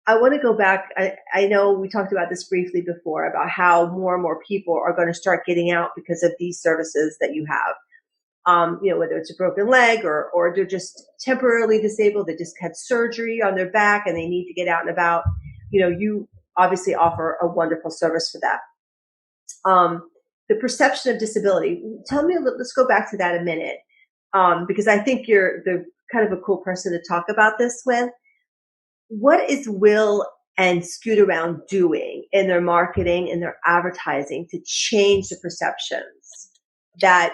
I want to go back. I know we talked about this briefly before, about how more and more people are going to start getting out because of these services that you have. Whether it's a broken leg or they're just temporarily disabled, they just had surgery on their back and they need to get out and about. You obviously offer a wonderful service for that. The perception of disability. Tell me let's go back to that a minute. Because I think you're the kind of a cool person to talk about this with. What is Will and Scootaround doing in their marketing and their advertising to change the perceptions that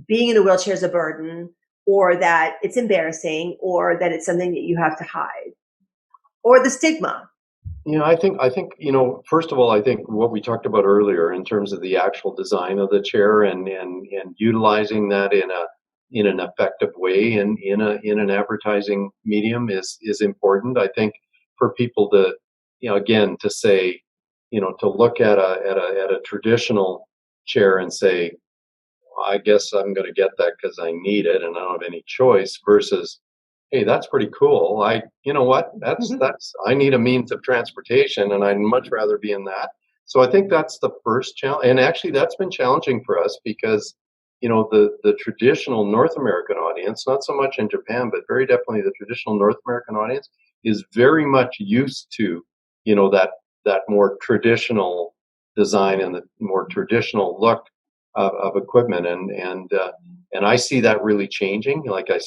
being in a wheelchair is a burden, or that it's embarrassing, or that it's something that you have to hide, or the stigma? I think, first of all, I think what we talked about earlier in terms of the actual design of the chair and utilizing that in an effective way in an advertising medium is important. I think for people to, again, to say, to look at a traditional chair and say, I guess I'm going to get that because I need it and I don't have any choice, versus, hey, that's pretty cool. You know what? I need a means of transportation and I'd much rather be in that. So I think that's the first challenge. And actually that's been challenging for us because, the traditional North American audience, not so much in Japan, but very definitely the traditional North American audience is very much used to, that more traditional design and the more traditional look of equipment. And I see that really changing. Like I've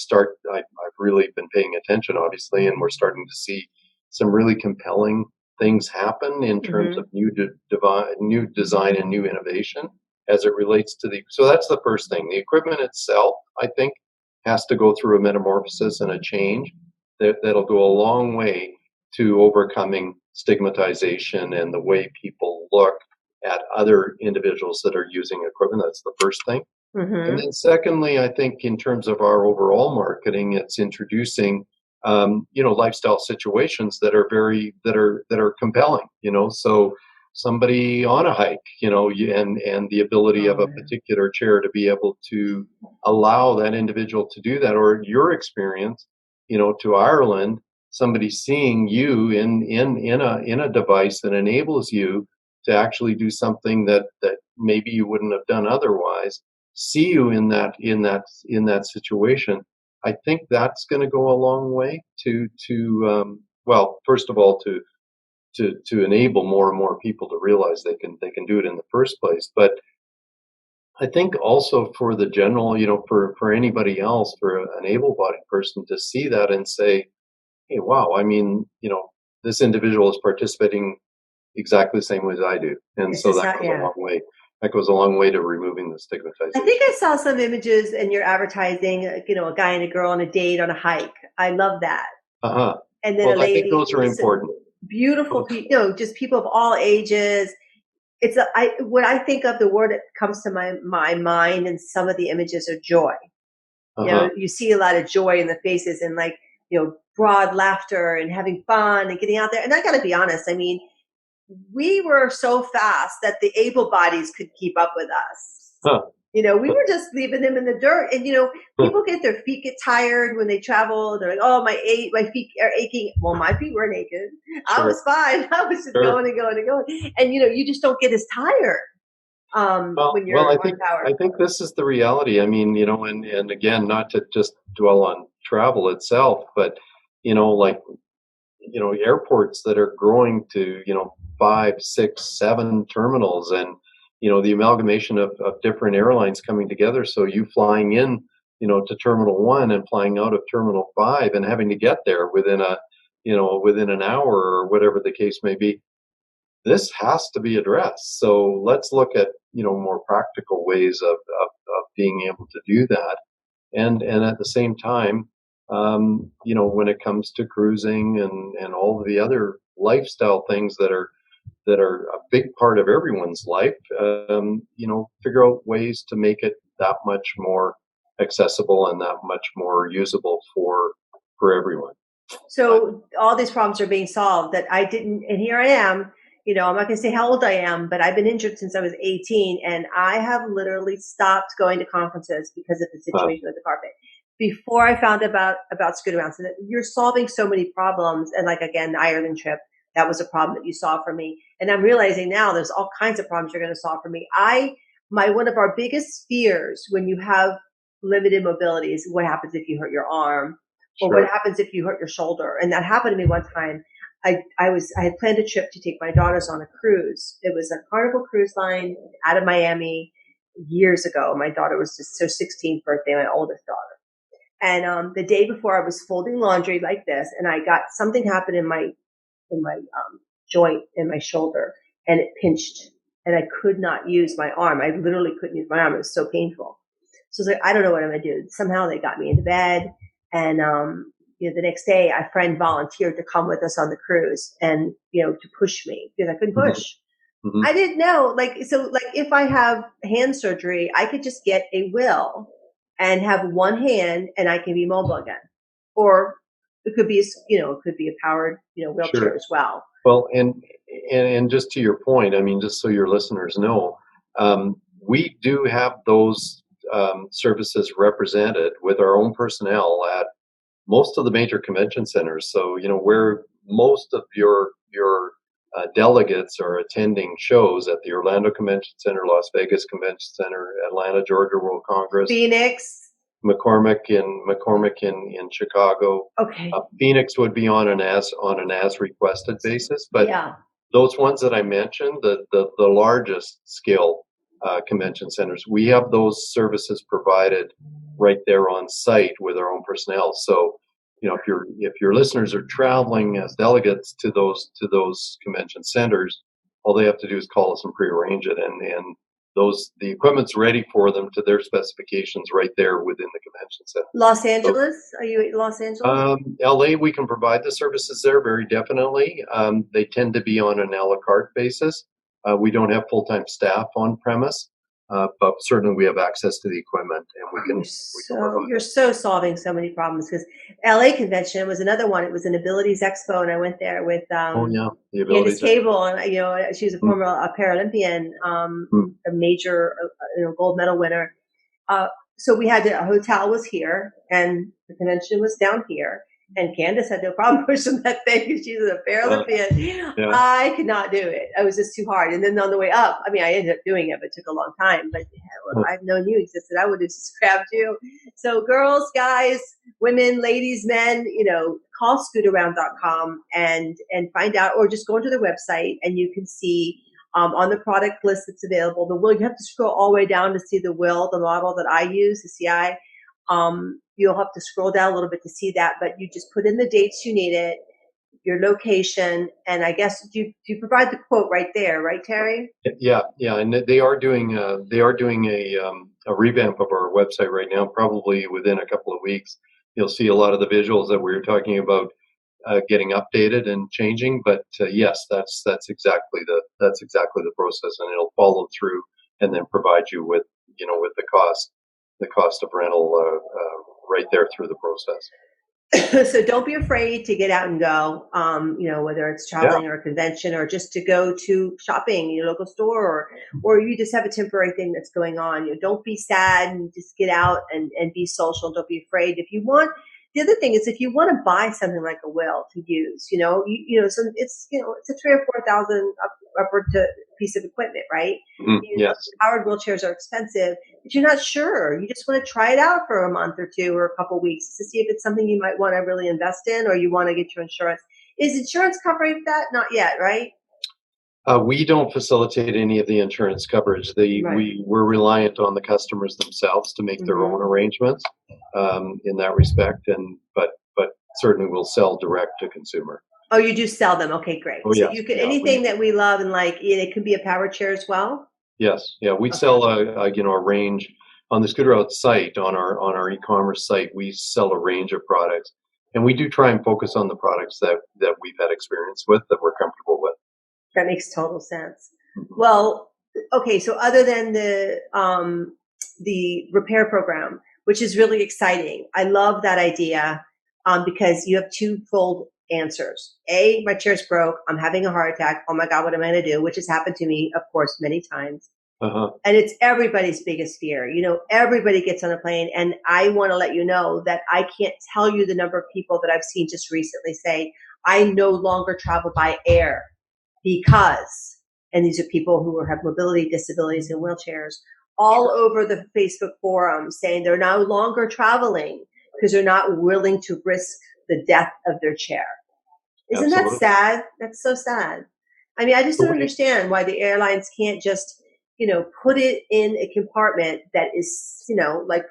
really been paying attention, obviously, and we're starting to see some really compelling things happen in terms of new design and new innovation as it relates to so that's the first thing. The equipment itself, I think, has to go through a metamorphosis and a change that'll go a long way to overcoming stigmatization and the way people look at other individuals that are using equipment. That's the first thing. And Mm-hmm. then secondly, I think in terms of our overall marketing, it's introducing, lifestyle situations that are that are compelling, so somebody on a hike, and the ability of Oh, a yeah. particular chair to be able to allow that individual to do that, or your experience, to Ireland, somebody seeing you in a device that enables you to actually do something that maybe you wouldn't have done otherwise, see you in that situation. I think that's going to go a long way well, first of all, to enable more and more people to realize they can do it in the first place. But I think also for the general, for anybody else, for an able-bodied person to see that and say, hey, wow, I mean, this individual is participating exactly the same way as I do. And It's so just that not, goes a yeah. long way. That goes a long way to removing the I think stigmatization. I saw some images in your advertising, a guy and a girl on a date on a hike. I love that. Uh-huh. And then a Well, I think lady, those are just important. beautiful people, just people of all ages. When I think of the word that comes to my mind, and some of the images are joy. Uh-huh. You see a lot of joy in the faces, and like, broad laughter and having fun and getting out there. And I got to be honest, I mean, we were so fast that the able bodies could keep up with us. Huh. We were just leaving them in the dirt. And, people their feet get tired when they travel. They're like, oh, my feet are aching. Well, my feet weren't aching. I was Sure. fine. I was just Sure. going and going and going. And, you just don't get as tired Well, when well, you're I on think power. I think this is the reality. I mean, and again, not to just dwell on travel itself, but like airports that are growing to 5, 6, 7 terminals, and the amalgamation of different airlines coming together. So you flying in, to Terminal 1 and flying out of Terminal 5 and having to get there within an hour or whatever the case may be. This has to be addressed. So let's look at more practical ways of being able to do that, and at the same time, when it comes to cruising and all of the other lifestyle things that are a big part of everyone's life, figure out ways to make it that much more accessible and that much more usable for everyone. But So all these problems are being solved that I didn't, and here I am. I'm not going to say how old I am, but I've been injured since I was 18, and I have literally stopped going to conferences because of the uh, situation with the carpet. Before I found about Scooter Around, so that you're solving so many problems, and like again, the Ireland trip, that was a problem that you solved for me, and I'm realizing now there's all kinds of problems you're going to solve for me. My one of our biggest fears when you have limited mobility is what happens if you hurt your arm, or what sure. happens if you hurt your shoulder. And that happened to me one time. I had planned a trip to take my daughters on a cruise. It was a Carnival cruise line out of Miami years ago. My daughter was just her 16th birthday, my oldest daughter. And the day before, I was folding laundry like this, and I got something happen in my joint in my shoulder, and it pinched, and I could not use my arm. I literally couldn't use my arm. It was so painful. So I was like, I don't know what I'm gonna do. Somehow they got me into bed, and the next day, a friend volunteered to come with us on the cruise, and to push me because I couldn't Hmm. push. Hmm. I didn't know, like if I have hand surgery, I could just get a will and have one hand, and I can be mobile again, or it could be a powered wheelchair Sure. as well. Well, and just to your point, I mean, just so your listeners know, we do have those services represented with our own personnel at most of the major convention centers. So where most of your delegates are attending shows at the Orlando Convention Center, Las Vegas Convention Center, Atlanta, Georgia World Congress, Phoenix. McCormick in Chicago. Okay. Phoenix would be on an as requested basis, but Yeah. those ones that I mentioned, the largest scale convention centers, we have those services provided right there on site with our own personnel. So, if your listeners are traveling as delegates to those convention centers, all they have to do is call us and prearrange it, and the equipment's ready for them to their specifications right there within the convention center. Los So, Angeles? Are you in Los Angeles? LA, we can provide the services there very definitely. They tend to be on an a la carte basis. We don't have full-time staff on premise, but certainly we have access to the equipment, and we can provide You're it. so solving so many problems because LA convention was another one. It was an abilities expo, and I went there with Oh yeah, the Candace abilities. Cable, and she was a Mm, former Paralympian, mm, a major gold medal winner. So we had a hotel was here, and the convention was down here. And Candace had no problem pushing that thing because she's a uh, Paralympian. yeah. I could not do it. It was just too hard. And then on the way up, I mean, I ended up doing it, but it took a long time. But hell, if I've known you existed, I would have just grabbed you. So girls, guys, women, ladies, men, call scootaround.com and find out, or just go into their website and you can see on the product list that's available. The will, you have to scroll all the way down to see the will, the model that I use, the CI. You'll have to scroll down a little bit to see that, but you just put in the dates you need it, your location, and I guess you provide the quote right there, right, Terry? Yeah, and they are doing a revamp of our website right now. Probably within a couple of weeks, you'll see a lot of the visuals that we were talking about getting updated and changing. But yes, that's exactly the process, and it'll follow through and then provide you with with the cost of rental right there through the process. So don't be afraid to get out and go, whether it's Yeah, traveling or a convention or just to go to shopping in your local store, or you just have a temporary thing that's going on. Don't be sad and just get out and be social. Don't be afraid. If you want, the other thing is if you want to buy something like a will to use, so it's a 3,000 or 4,000 upward to piece of equipment, right? yes. Powered wheelchairs are expensive, but you're not sure. You just want to try it out for a month or two or a couple weeks to see if it's something you might want to really invest in, or you want to get your insurance. Is insurance covering that? Not yet, right? We don't facilitate any of the insurance coverage. Right. We're reliant on the customers themselves to make their own arrangements in that respect, but certainly we'll sell direct to consumer. Oh, you do sell them. Okay, great. Oh So yeah, you could yeah. anything that we love and like. It could be a power chair as well. Yes, yeah. We Okay. sell a range on the Scooter Out site on our e-commerce site. We sell a range of products, and we do try and focus on the products that we've had experience with, that we're comfortable with. That makes total sense. Mhm. Well, okay. So other than the repair program, which is really exciting, I love that idea because you have twofold answers. A, my chair's broke. I'm having a heart attack. Oh my God, what am I going to do? Which has happened to me, of course, many times. Uh-huh. And it's everybody's biggest fear. Everybody gets on a plane, and I want to let you know that I can't tell you the number of people that I've seen just recently say, I no longer travel by air because, and these are people who have mobility disabilities and wheelchairs, all over the Facebook forum saying they're no longer traveling because they're not willing to risk the death of their chair. Isn't that Absolutely. sad? That's so sad. I mean, I just don't Nobody- understand why the airlines can't just, put it in a compartment that is, like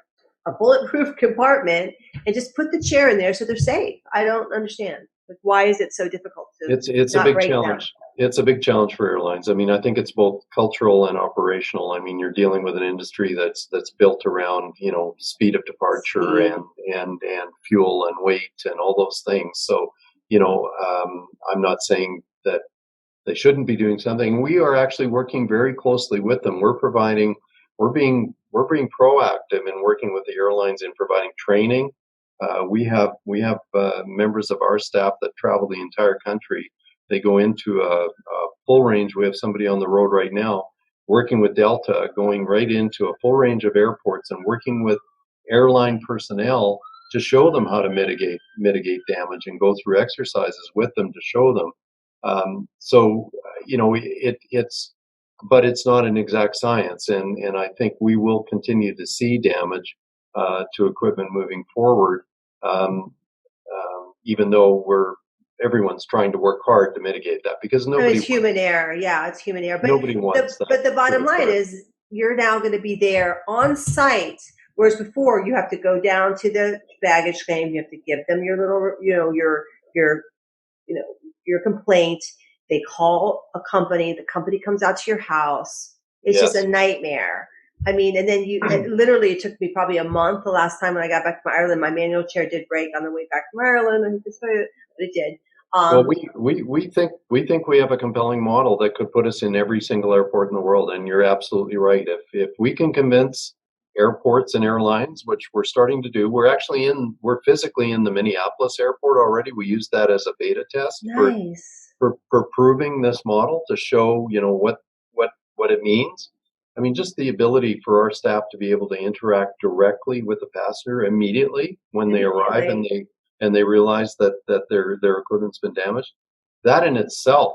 a bulletproof compartment, and just put the chair in there so they're safe. I don't understand. Like, why is it so difficult to It's a not big break down? challenge. It's a big challenge for airlines. I mean, I think it's both cultural and operational. I mean, you're dealing with an industry that's built around, speed of departure Speed. and fuel and weight and all those things. So, I'm not saying that they shouldn't be doing something. We are actually working very closely with them. We're being proactive in working with the airlines in providing training. We have members of our staff that travel the entire country. They go into a full range. We have somebody on the road right now working with Delta, going right into a full range of airports and working with airline personnel to show them how to mitigate damage and go through exercises with them to show them. But it's not an exact science, and I think we will continue to see damage to equipment moving forward, even though everyone's trying to work hard to mitigate that, because I mean, it's human error. Yeah, it's human error. But nobody wants that. but the bottom sort of line part. is you're now going to be there on site, whereas before you have to go down to the baggage claim. You have to give them your little, your your complaint. They call a company. The company comes out to your house. It's just Yes. a nightmare. I mean, and then it took me probably a month. The last time when I got back from Ireland, my manual chair did break on the way back from Ireland. I hate to tell you, but it did. Well, we think we have a compelling model that could put us in every single airport in the world, and you're absolutely right. If we can convince airports and airlines, which we're starting to do, we're physically in the Minneapolis airport already. We use that as a beta test Nice. for proving this model to show, what it means. I mean, just the ability for our staff to be able to interact directly with the passenger immediately when they arrive and they realize that their equipment's been damaged. That in itself,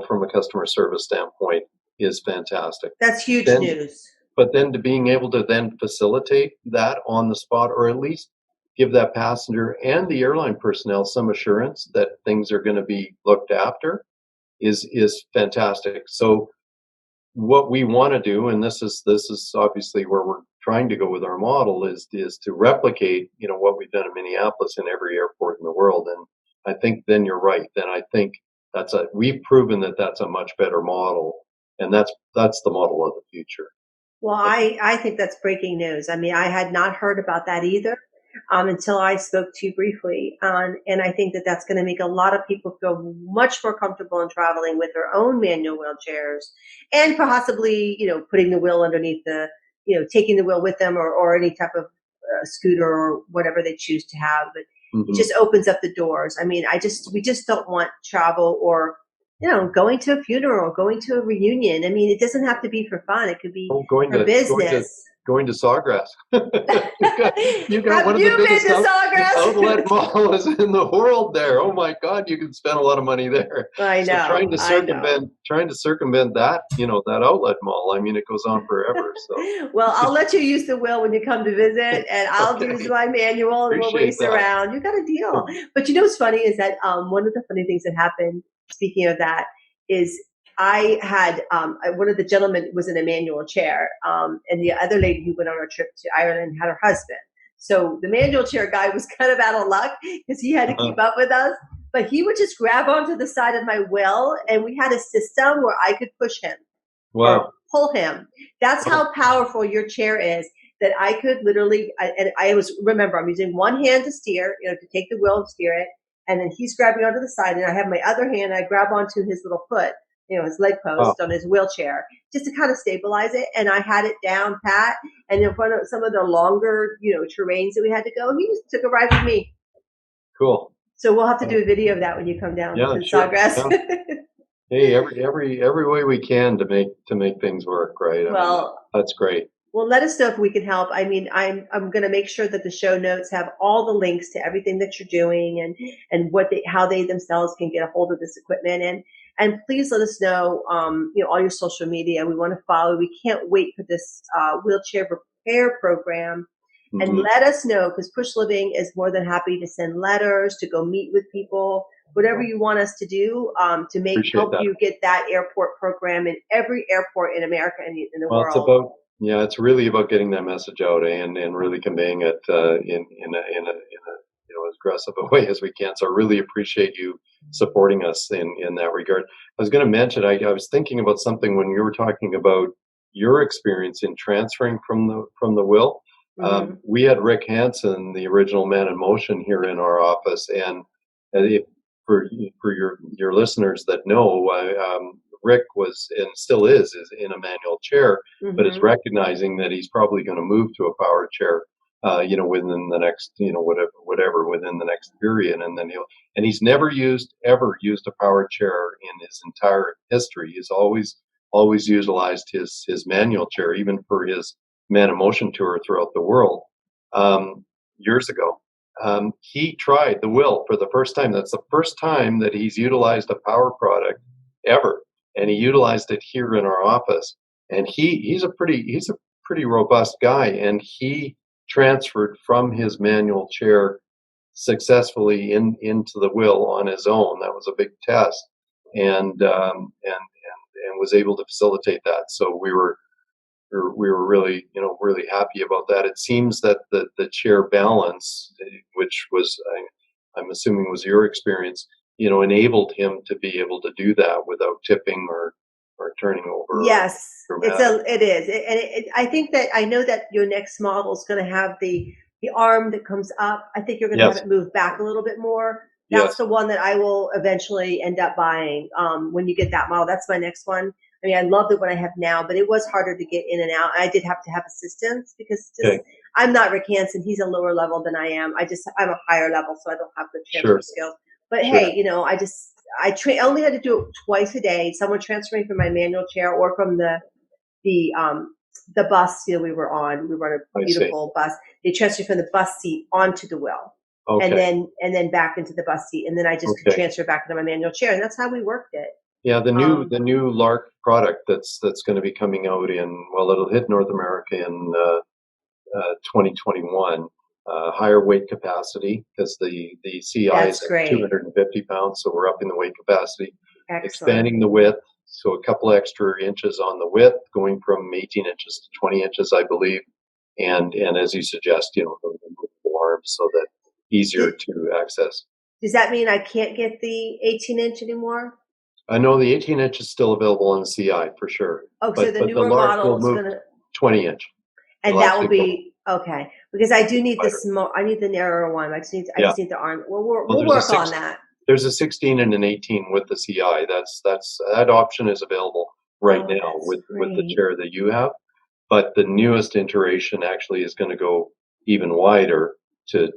from a customer service standpoint, is fantastic. That's huge Then, news. but then to being able to then facilitate that on the spot, or at least give that passenger and the airline personnel some assurance that things are going to be looked after, is fantastic. So what we want to do, and this is obviously where we're trying to go with our model, is to replicate, what we've done in Minneapolis in every airport in the world. And I think then you're right. Then I think we've proven that that's a much better model, and that's the model of the future. Well, I think that's breaking news. I mean, I had not heard about that either until I spoke to you briefly. And I think that that's going to make a lot of people feel much more comfortable in traveling with their own manual wheelchairs, and possibly, putting the wheel underneath taking the wheel with them, or any type of scooter or whatever they choose to have. But it just opens up the doors. I mean, we just don't want travel or going to a funeral, going to a reunion. I mean, it doesn't have to be for fun. It could be for business. Going to Sawgrass. you got one of the biggest outlet malls in the world there. Oh my God, you can spend a lot of money there. I know. So trying to circumvent that, that outlet mall. I mean, it goes on forever. So well, I'll let you use the wheel when you come to visit, and I'll use my manual, and we'll race around. You got a deal. But what's funny is that one of the funny things that happened, speaking of that, is I had one of the gentlemen was in a manual chair, and the other lady who went on our trip to Ireland had her husband. So the manual chair guy was kind of out of luck because he had to keep up with us. But he would just grab onto the side of my wheel, and we had a system where I could push him or pull him. That's how powerful your chair is. That I could literally, remember, I'm using one hand to steer, to take the wheel and steer it, and then he's grabbing onto the side, and I have my other hand, I grab onto his little foot, his leg post on his wheelchair, just to kind of stabilize it. And I had it down pat. And in front of some of the longer, terrains that we had to go, he just took a ride with me. Cool. So we'll have to do a video of that when you come down to Sawgrass. Yeah. Hey, every way we can to make things work, right? I mean, that's great. Well, let us know if we can help. I mean, I'm going to make sure that the show notes have all the links to everything that you're doing and how they themselves can get a hold of this equipment. And please let us know, all your social media. We want to follow. We can't wait for this wheelchair repair program. And let us know, because PUSHLiving is more than happy to send letters, to go meet with people, whatever you want us to do to help you get that airport program in every airport in America and in the world. It's really about getting that message out and really conveying it in a as aggressive a way as we can. So I really appreciate you supporting us in that regard. I was going to mention, I was thinking about something when you were talking about your experience in transferring from the wheel. We had Rick Hansen, the original Man in Motion, here in our office, and for your listeners that know, Rick was and still is in a manual chair, but is recognizing that he's probably going to move to a power chair, within the next, whatever within the next period, and then he's never ever used a power chair in his entire history. He's always utilized his manual chair, even for his Man in Motion tour throughout the world. Years ago, he tried the wheel for the first time. That's the first time that he's utilized a power product ever. And he utilized it here in our office. And he's a pretty robust guy. And he transferred from his manual chair successfully into the wheel on his own. That was a big test, and was able to facilitate that. So we were really really happy about that. It seems that the chair balance, which was I'm assuming was your experience, enabled him to be able to do that without tipping or turning over. Yes, it is. I think that I know that your next model is going to have the arm that comes up. I think you're going to have it move back a little bit more. That's Yes. the one that I will eventually end up buying. When you get that model, that's my next one. I mean, I love the one I have now, but it was harder to get in and out. I did have to have assistance because Okay. I'm not Rick Hansen. He's a lower level than I am. I'm a higher level, so I don't have the transfer Sure. skills. But Sure. hey, I only had to do it twice a day. Someone transferring from my manual chair or from the bus we were on. We were on a beautiful bus. They transferred from the bus seat onto the wheel. Okay. And then back into the bus seat, and then I just could transfer back into my manual chair, and that's how we worked it. Yeah, the new Lark product that's going to be coming out it'll hit North America in 2021. Higher weight capacity because the CI is at 250 pounds, so we're upping the weight capacity. Excellent. Expanding the width, so a couple extra inches on the width, going from 18 inches to 20 inches, I believe, and as you suggest, the movable arms so that easier to access. Does that mean I can't get the 18-inch anymore? I know the 18-inch is still available on the CI for sure. Oh, so the newer model is going to 20-inch, and that will be okay because I do need I need the narrower one. I just need the arm. We'll work on that. There's a 16 and an 18 with the CI. That option is available right now with the chair that you have. But the newest iteration actually is going to go even wider to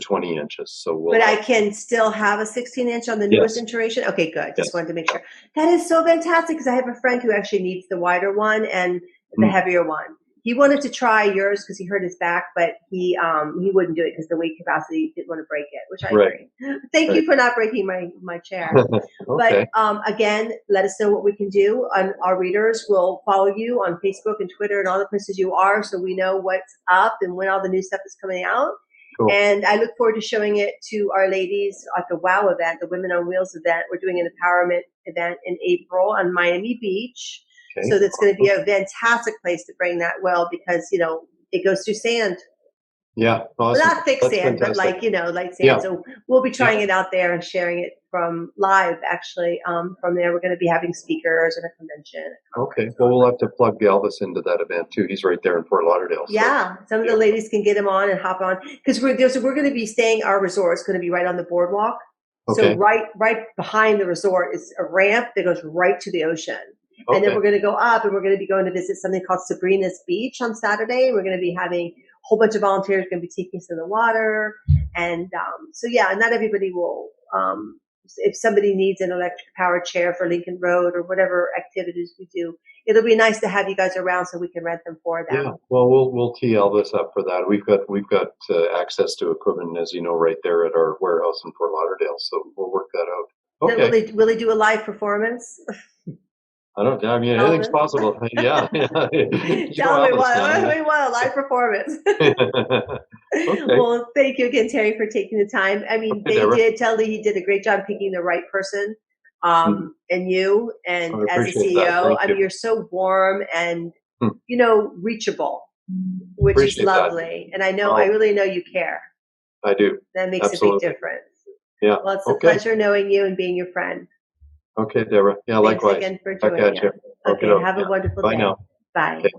20 inches. But I can still have a 16-inch on the newest iteration? Okay, good. Just wanted to make sure. That is so fantastic because I have a friend who actually needs the wider one and the heavier one. He wanted to try yours because he hurt his back, but he wouldn't do it because the weight capacity didn't want to break it, which I agree. Thank you for not breaking my chair. Okay. But again, let us know what we can do. Our readers will follow you on Facebook and Twitter and all the places you are so we know what's up and when all the new stuff is coming out. Cool. And I look forward to showing it to our ladies at the WOW event, the Women on Wheels event. We're doing an empowerment event in April on Miami Beach. Okay. So that's going to be a fantastic place to bring that well because, it goes through sand. Yeah. Awesome. Well, not thick sand, but like sand. Yeah. So we'll be trying it out there and sharing it from live, actually. From there, we're going to be having speakers and a convention. Okay. Well, we'll have to plug Elvis into that event, too. He's right there in Fort Lauderdale. So. Yeah. Some of the ladies can get him on and hop on. Because we're going to be staying, our resort is going to be right on the boardwalk. Okay. So right behind the resort is a ramp that goes right to the ocean. And then we're going to go up and we're going to be going to visit something called Sabrina's Beach on Saturday. We're going to be having a whole bunch of volunteers going to be taking us in the water. And not everybody will, if somebody needs an electric powered chair for Lincoln Road or whatever activities we do, it'll be nice to have you guys around so we can rent them for them. Yeah, well, we'll tee Elvis up for that. We've got access to equipment, as you know, right there at our warehouse in Fort Lauderdale. So we'll work that out. Okay. Will they do a live performance? Anything's possible. Yeah. Tell me we want a live performance. Okay. Well, thank you again, Terry, for taking the time. I mean, he did a great job picking the right person, and you, and as a CEO, you're so warm and, reachable, which is lovely. And I really know you care. I do. That makes a big difference. Yeah. Well, it's a pleasure knowing you and being your friend. Okay, Deborah. Yeah, likewise. Thanks again for joining us. Okay, have a wonderful day. Bye now. Bye. Okay.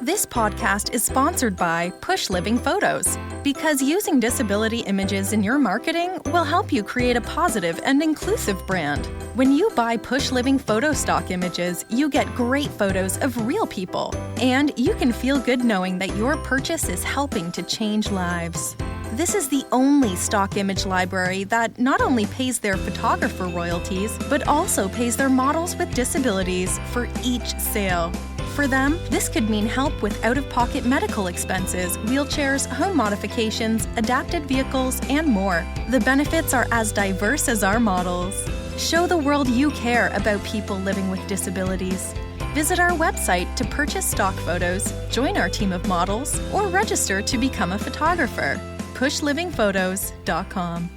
This podcast is sponsored by PUSHLiving Photos, because using disability images in your marketing will help you create a positive and inclusive brand. When you buy PUSHLiving photo stock images, you get great photos of real people, and you can feel good knowing that your purchase is helping to change lives. This is the only stock image library that not only pays their photographer royalties, but also pays their models with disabilities for each sale. For them, this could mean help with out-of-pocket medical expenses, wheelchairs, home modifications, adapted vehicles, and more. The benefits are as diverse as our models. Show the world you care about people living with disabilities. Visit our website to purchase stock photos, join our team of models, or register to become a photographer. PUSHLivingPhotos.com.